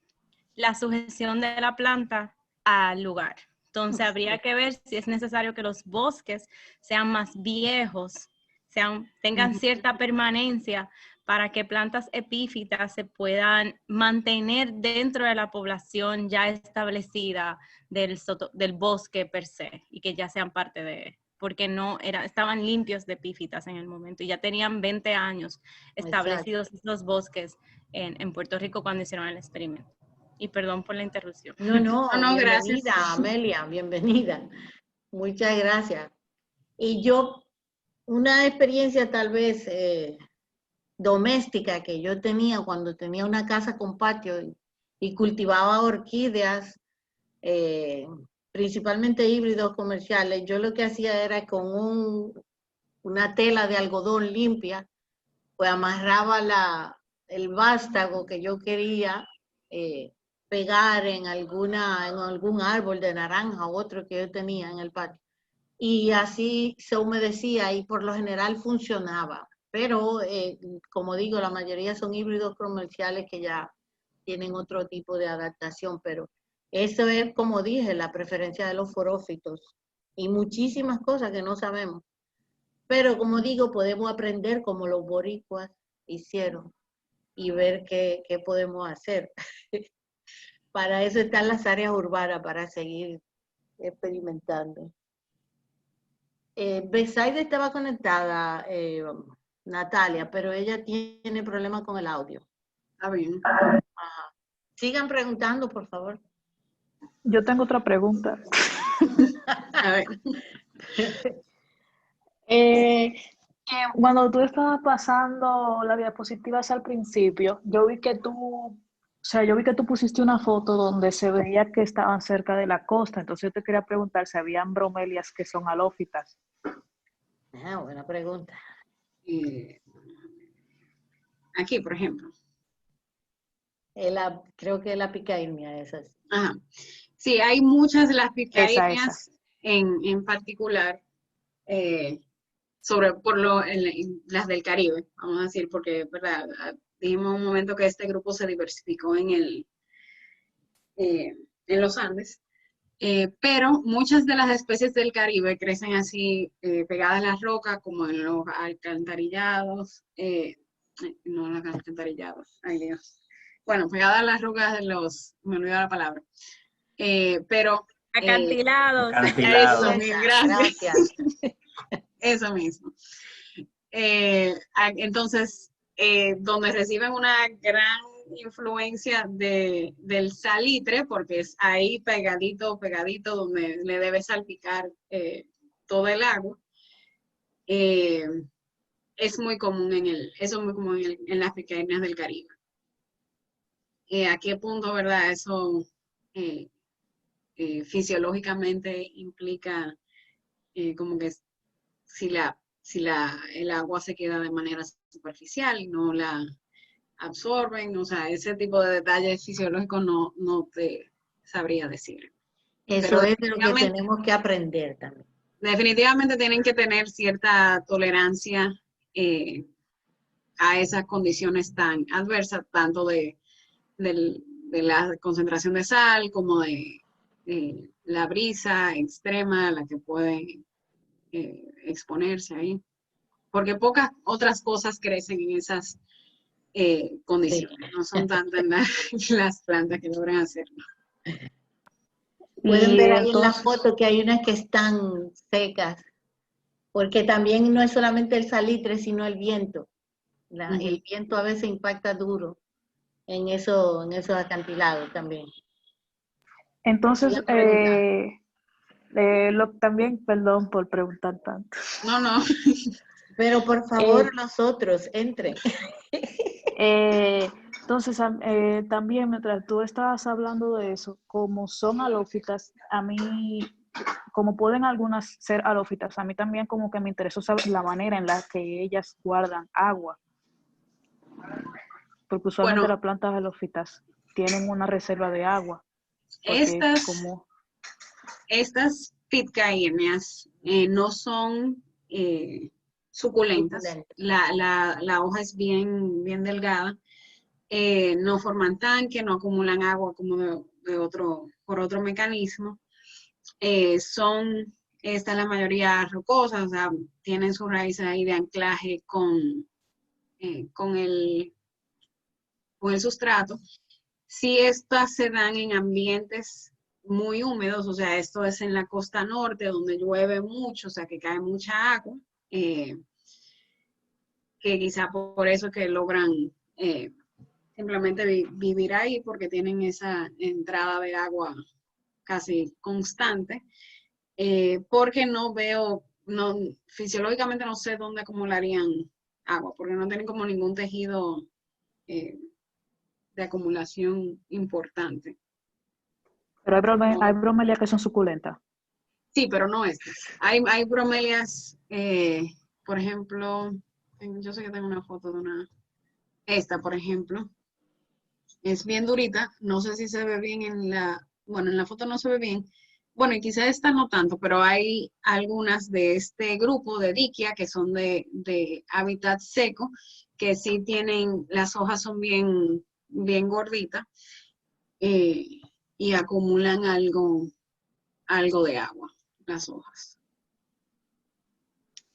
la sujeción de la planta al lugar. Entonces habría que ver si es necesario que los bosques sean más viejos, tengan cierta permanencia para que plantas epífitas se puedan mantener dentro de la población ya establecida del bosque per se y que ya sean parte de, porque estaban limpios de epífitas en el momento y ya tenían 20 años establecidos estos bosques en Puerto Rico cuando hicieron el experimento. Y perdón por la interrupción. No, bienvenida, gracias. Amelia, bienvenida. Muchas gracias. Y yo, una experiencia tal vez doméstica que yo tenía cuando tenía una casa con patio y cultivaba orquídeas, principalmente híbridos comerciales, yo lo que hacía era con una tela de algodón limpia, pues amarraba el vástago que yo quería pegar en algún árbol de naranja u otro que yo tenía en el patio. Y así se humedecía y por lo general funcionaba. Pero, como digo, la mayoría son híbridos comerciales que ya tienen otro tipo de adaptación, pero eso es, como dije, la preferencia de los forófitos y muchísimas cosas que no sabemos. Pero, como digo, podemos aprender como los boricuas hicieron y ver qué podemos hacer. Para eso están las áreas urbanas, para seguir experimentando. Betsaida estaba conectada, Natalia, pero ella tiene problemas con el audio. Está bien. Ajá. Sigan preguntando, por favor. Yo tengo otra pregunta. A ver. Que cuando tú estabas pasando las diapositivas al principio, yo vi que tú pusiste una foto donde se veía que estaban cerca de la costa. Entonces yo te quería preguntar si habían bromelias que son halófitas. Buena pregunta. Aquí, por ejemplo. Creo que la picairnia es así. Ajá. Sí, hay muchas de las picairnias en particular, las del Caribe, vamos a decir, porque, ¿verdad? Dijimos un momento que este grupo se diversificó en los Andes, pero muchas de las especies del Caribe crecen así pegadas a las rocas, como en los alcantarillados, no en los alcantarillados, ay Dios. Bueno, pegadas a las rocas me olvidó la palabra. Pero acantilados. Eso mismo, gracias. Eso mismo. Entonces, donde reciben una gran influencia del salitre, porque es ahí pegadito donde le debe salpicar todo el agua. Es muy común en las picairnias del Caribe. ¿A qué punto, verdad? Eso fisiológicamente implica como que si el agua se queda de manera superficial y no la absorben, o sea, ese tipo de detalles fisiológicos no te sabría decir. Eso Pero es de lo que tenemos que aprender también. definitivamente tienen que tener cierta tolerancia a esas condiciones tan adversas, tanto de la concentración de sal como de la brisa extrema a la que pueden exponerse ahí. Porque pocas otras cosas crecen en esas condiciones. Sí. No son tantas las plantas que logran hacerlo. Pueden ver ahí en la foto que hay unas que están secas, porque también no es solamente el salitre, sino el viento. El viento a veces impacta duro en esos acantilados también. Entonces, también, perdón por preguntar tanto. No. Pero por favor, nosotros, entren. Entonces, también mientras tú estabas hablando de eso, como son halófitas, a mí, como pueden algunas ser halófitas, a mí también como que me interesó saber la manera en la que ellas guardan agua. Porque usualmente las plantas halófitas tienen una reserva de agua. Estas pitcairnias no son suculentas. La hoja es bien delgada. No forman tanque, no acumulan agua como por otro mecanismo. Son la mayoría rocosas, o sea, tienen su raíz ahí de anclaje con el sustrato. Si estas se dan en ambientes muy húmedos, o sea, esto es en la costa norte donde llueve mucho, o sea, que cae mucha agua, que quizá por eso que logran simplemente vivir ahí porque tienen esa entrada de agua casi constante, porque fisiológicamente no sé dónde acumularían agua, porque no tienen como ningún tejido de acumulación importante. Pero hay bromelias que son suculentas. Sí, pero no estas. Hay bromelias, por ejemplo, yo sé que tengo una foto de esta, por ejemplo, es bien durita, no sé si se ve bien en la foto no se ve bien. Bueno, y quizá esta no tanto, pero hay algunas de este grupo de Dichia que son de hábitat seco, que sí tienen, las hojas son bien gorditas y acumulan algo de agua, las hojas.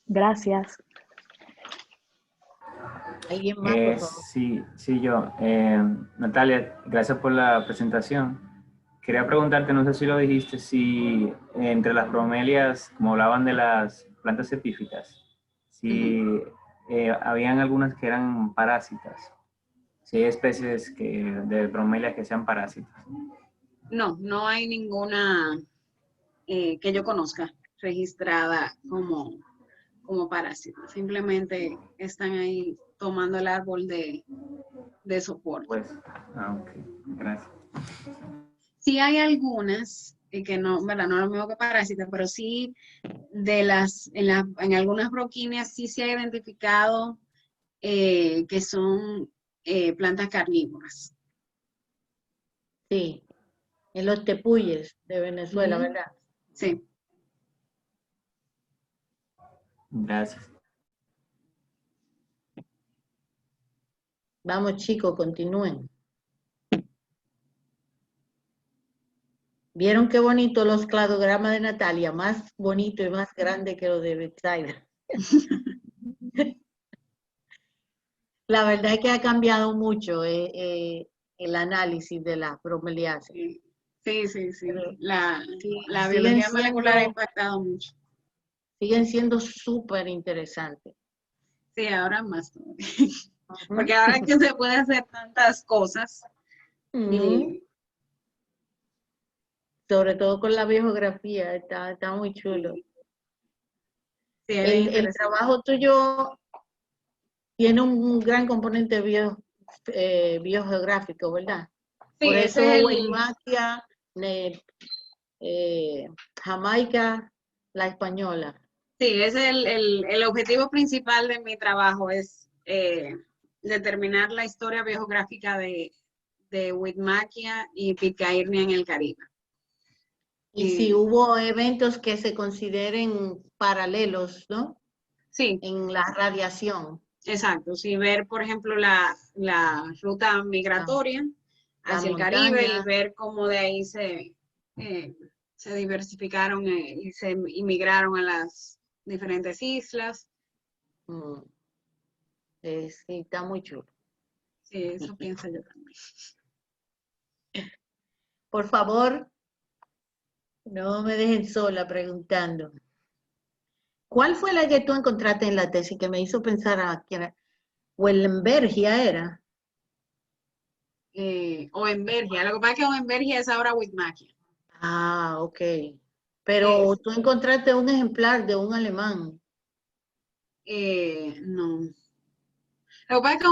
Gracias. ¿Alguien más, por favor? Sí, yo. Natalia, gracias por la presentación. Quería preguntarte, no sé si lo dijiste, si entre las bromelias, como hablaban de las plantas epífitas, si habían algunas que eran parásitas, si hay especies de bromelias que sean parásitas. No hay ninguna que yo conozca registrada como parásito. Simplemente están ahí tomando el árbol de soporte. Ok, gracias. Sí hay algunas que no, ¿verdad? No lo mismo que parásitas, pero sí en algunas broquíneas sí se ha identificado que son plantas carnívoras. Sí, en los tepuyes de Venezuela, ¿verdad? Sí. Gracias. Vamos, chicos, continúen. ¿Vieron qué bonito los cladogramas de Natalia? Más bonito y más grande que los de Betsaida. La verdad es que ha cambiado mucho el análisis de las bromeliáceas. Sí. La siguen biología molecular ha impactado mucho. Siguen siendo súper interesantes. Sí, ahora más todavía. Porque ahora que se puede hacer tantas cosas. Sobre todo con la biografía, está muy chulo. Sí, el trabajo tuyo tiene un gran componente biogeográfico, ¿verdad? Sí, por eso Waimakia, Jamaica, la española. Sí, es el objetivo principal de mi trabajo, es determinar la historia biográfica de Witmakia y Pitcairn en el Caribe. Y si hubo eventos que se consideren paralelos, ¿no? Sí. En la radiación. Exacto, sí, ver, por ejemplo, la ruta migratoria hacia el Caribe y ver cómo de ahí se diversificaron y se inmigraron a las diferentes islas. Sí, está muy chulo. Sí, eso pienso yo también. Por favor, no me dejen sola preguntando. ¿Cuál fue la que tú encontraste en la tesis que me hizo pensar a que era Wellenbergia era? Oenbergia. Lo que pasa es que Oenbergia es ahora Witmakia. Ah, ok. Pero tú encontraste un ejemplar de un alemán. No. Lo que pasa es que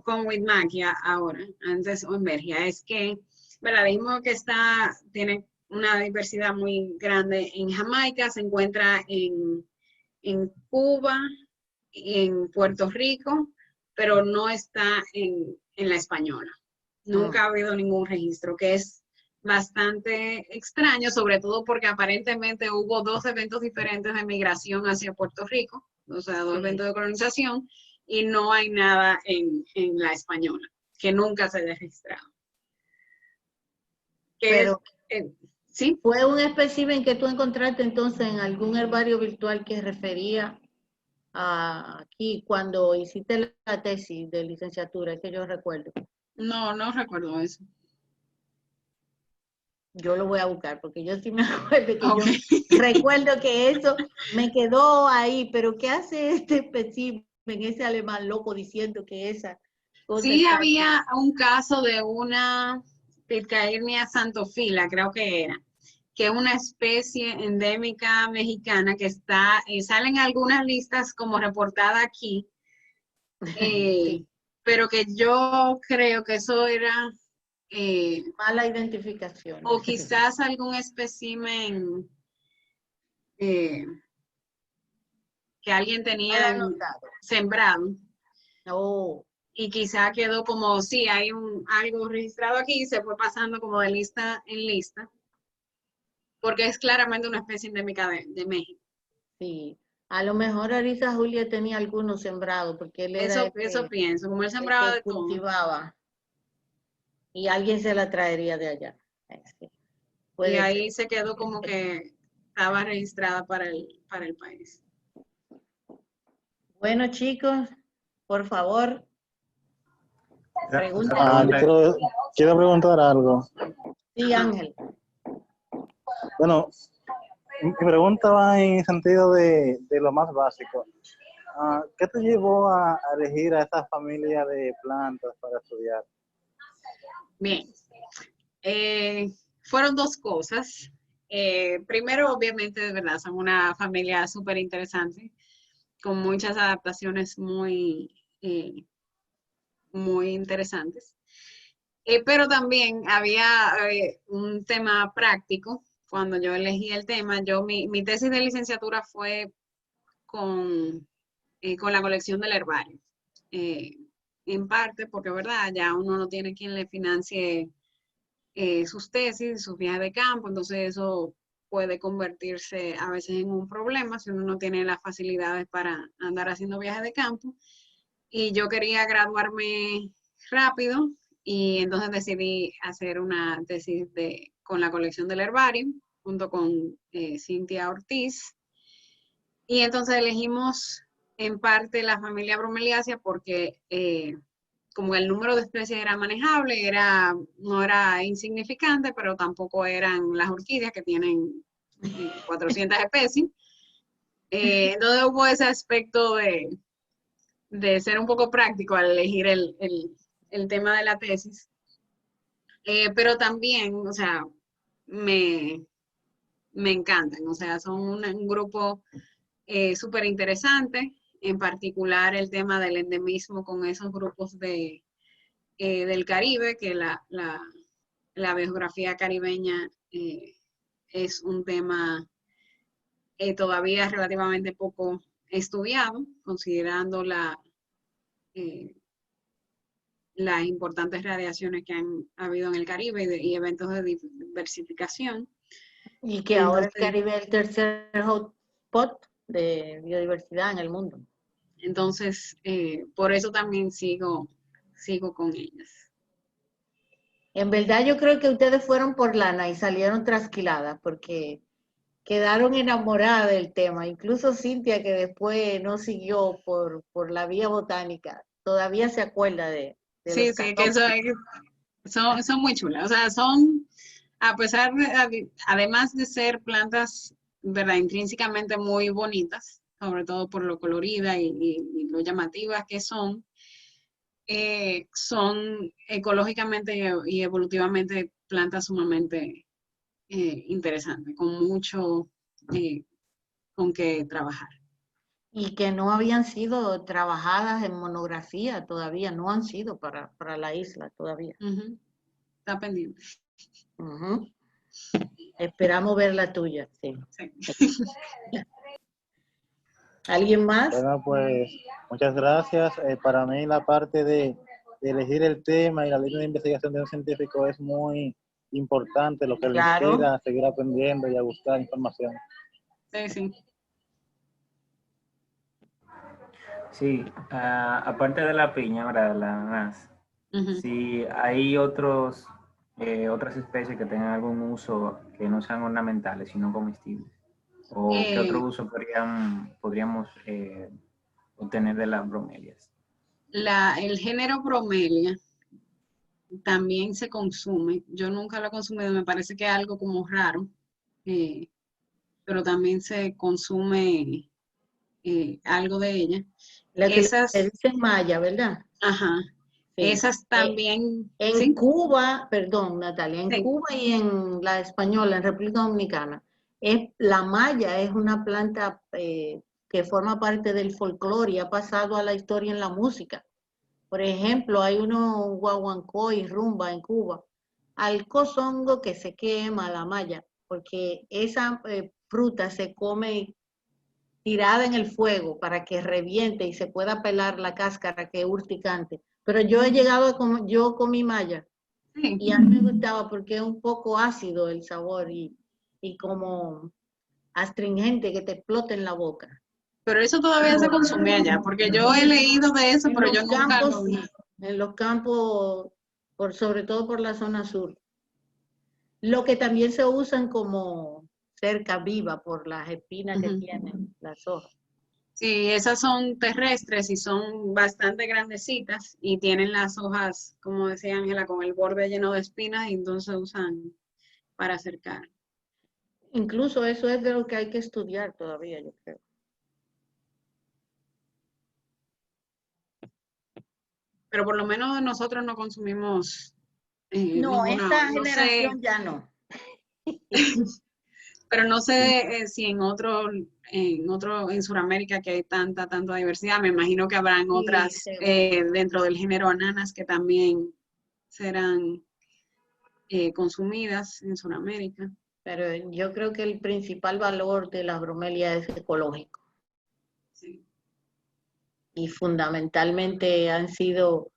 con Witmakia ahora, antes Oenbergia, es que, ¿verdad? Dijimos que tiene una diversidad muy grande en Jamaica, se encuentra en Cuba, en Puerto Rico, pero no está en la española. Nunca ha habido ningún registro, que es bastante extraño, sobre todo porque aparentemente hubo 2 eventos diferentes de migración hacia Puerto Rico, o sea, 2 eventos de colonización, y no hay nada en la española, que nunca se ha registrado. Pero, ¿sí? ¿Fue un espécimen que tú encontraste entonces en algún herbario virtual que refería a aquí cuando hiciste la tesis de licenciatura? Es que yo recuerdo. No recuerdo eso. Yo lo voy a buscar porque yo sí me acuerdo que yo recuerdo que eso me quedó ahí, pero ¿qué hace este espécimen, ese alemán loco diciendo que esa cosa? Sí, había un caso de una Pitcairnia xanthophylla, creo que era, que es una especie endémica mexicana que sale en algunas listas como reportada aquí, Sí. pero que yo creo que eso era mala identificación. O quizás algún espécimen que alguien tenía sembrado. Y quizá quedó como, sí, hay algo registrado aquí y se fue pasando como de lista en lista, porque es claramente una especie endémica de México. Sí, a lo mejor Arisa Julia tenía algunos sembrados, porque él era eso pienso, como él sembraba de todo. Cultivaba, y alguien se la traería de allá. Y ahí se quedó como que estaba registrada para el país. Bueno, chicos, por favor, pregunten. Quiero preguntar algo. Sí, Ángel. Bueno, mi pregunta va en el sentido de lo más básico. ¿Qué te llevó a elegir a esta familia de plantas para estudiar? Bien, fueron 2 cosas. Primero, obviamente, de verdad, son una familia súper interesante, con muchas adaptaciones muy interesantes. Pero también había un tema práctico. Cuando yo elegí el tema, mi tesis de licenciatura fue con la colección del herbario. En parte porque, ¿verdad? Ya uno no tiene quien le financie sus tesis, sus viajes de campo, entonces eso puede convertirse a veces en un problema si uno no tiene las facilidades para andar haciendo viajes de campo. Y yo quería graduarme rápido y entonces decidí hacer una tesis con la colección del herbario junto con Cintia Ortiz. Y entonces elegimos en parte la familia bromeliácea porque como el número de especies era manejable, no era insignificante, pero tampoco eran las orquídeas que tienen 400 especies. Entonces hubo ese aspecto de ser un poco práctico al elegir el tema de la tesis. Pero también, o sea, me encantan, o sea, son un grupo súper interesante, en particular el tema del endemismo con esos grupos del Caribe, que la biografía caribeña es un tema todavía es relativamente poco estudiado, considerando las importantes radiaciones que han habido en el Caribe y eventos de diversificación. Y que ahora el Caribe es el tercer hotspot de biodiversidad en el mundo. Entonces, por eso también sigo con ellas. En verdad yo creo que ustedes fueron por lana y salieron trasquiladas porque quedaron enamoradas del tema. Incluso Cintia, que después no siguió por la vía botánica, todavía se acuerda de Sí, los sí, que son muy chulas. O sea, son, a pesar de, además de ser plantas, ¿verdad?, intrínsecamente muy bonitas, sobre todo por lo colorida y lo llamativas que son ecológicamente y evolutivamente plantas sumamente interesantes, con mucho con que trabajar. y que no habían sido trabajadas en monografía todavía, no han sido para la isla todavía. Está pendiente. Esperamos ver la tuya, sí. Sí. ¿Alguien más? Bueno, pues muchas gracias. Para mí la parte de elegir el tema y la línea de investigación de un científico es muy importante, lo que le inspira a seguir aprendiendo y a buscar información. Sí, sí. Sí, aparte de la piña, ¿verdad? La ananas, si hay otras especies que tengan algún uso que no sean ornamentales, sino comestibles. ¿O qué otro uso podríamos obtener de las bromelias? El género bromelia también se consume. Yo nunca lo he consumido, me parece que es algo como raro, pero también se consume algo de ella. La que se dice maya, ¿verdad? Ajá. Sí. Esas también. En ¿sí? Cuba, perdón, Natalia, en Cuba y en la Española, en República Dominicana, la maya es una planta que forma parte del folclore y ha pasado a la historia en la música. Por ejemplo, hay uno guaguancó y rumba en Cuba. Al cozongo que se quema la maya, porque esa fruta se come tirada en el fuego para que reviente y se pueda pelar la cáscara, que es urticante. Pero yo he llegado a comer, yo comí maya y a mí me gustaba porque es un poco ácido el sabor y como astringente que te explota en la boca. Pero eso todavía se consume allá, porque yo he leído de eso, pero yo nunca lo vi. En los campos, sobre todo por la zona sur. Lo que también se usan como cerca viva por las espinas que tienen las hojas. Sí, esas son terrestres y son bastante grandecitas y tienen las hojas, como decía Ángela, con el borde lleno de espinas y entonces usan para acercar. Incluso eso es de lo que hay que estudiar todavía, yo creo. Pero por lo menos nosotros no consumimos no, esta generación ya no. Pero no sé si en Sudamérica que hay tanta diversidad, me imagino que habrán otras dentro del género ananas que también serán consumidas en Sudamérica. Pero yo creo que el principal valor de la bromelia es ecológico. Sí. Y fundamentalmente han sido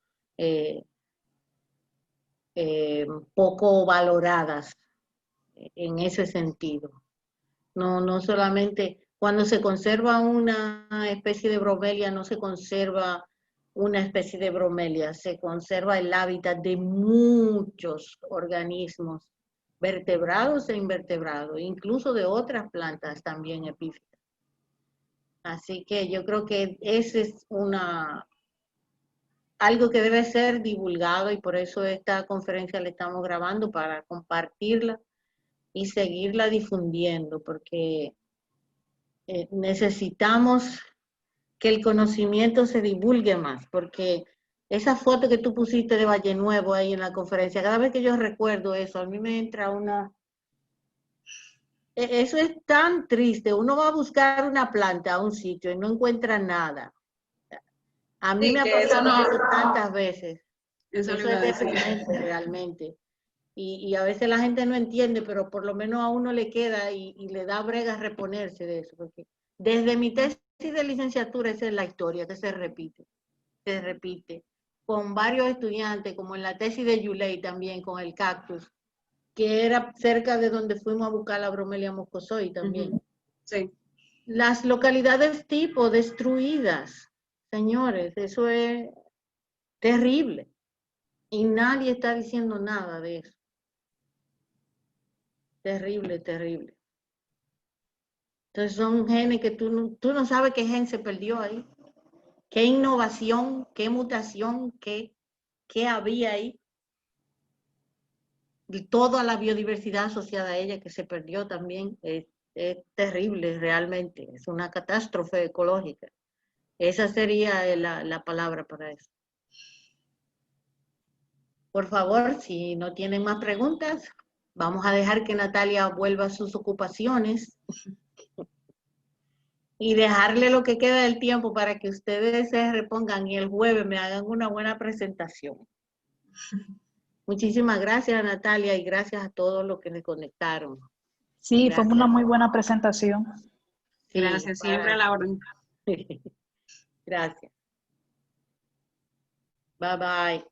poco valoradas en ese sentido. No solamente cuando se conserva una especie de bromelia, no se conserva una especie de bromelia, se conserva el hábitat de muchos organismos vertebrados e invertebrados, incluso de otras plantas también epífitas. Así que yo creo que ese es algo que debe ser divulgado y por eso esta conferencia la estamos grabando para compartirla y seguirla difundiendo, porque necesitamos que el conocimiento se divulgue más, porque esa foto que tú pusiste de Valle Nuevo ahí en la conferencia, cada vez que yo recuerdo eso, a mí me entra eso es tan triste, uno va a buscar una planta a un sitio y no encuentra nada. A mí me ha pasado eso tantas veces. Eso es deprimente realmente. Y a veces la gente no entiende, pero por lo menos a uno le queda y le da brega reponerse de eso, porque desde mi tesis de licenciatura esa es la historia que se repite, con varios estudiantes, como en la tesis de Yulei también, con el cactus, que era cerca de donde fuimos a buscar la bromelia moscosoy también. Sí. Las localidades tipo destruidas, señores, eso es terrible. Y nadie está diciendo nada de eso. Terrible, terrible. Entonces son genes que tú no sabes qué gen se perdió ahí. Qué innovación, qué mutación, qué había ahí. Y toda la biodiversidad asociada a ella que se perdió también es terrible realmente. Es una catástrofe ecológica. Esa sería la palabra para eso. Por favor, si no tienen más preguntas, vamos a dejar que Natalia vuelva a sus ocupaciones y dejarle lo que queda del tiempo para que ustedes se repongan y el jueves me hagan una buena presentación. Muchísimas gracias, Natalia, y gracias a todos los que me conectaron. Sí, Gracias. fue una muy buena presentación. Sí, Gracias, siempre a la orden. Gracias. Bye, bye.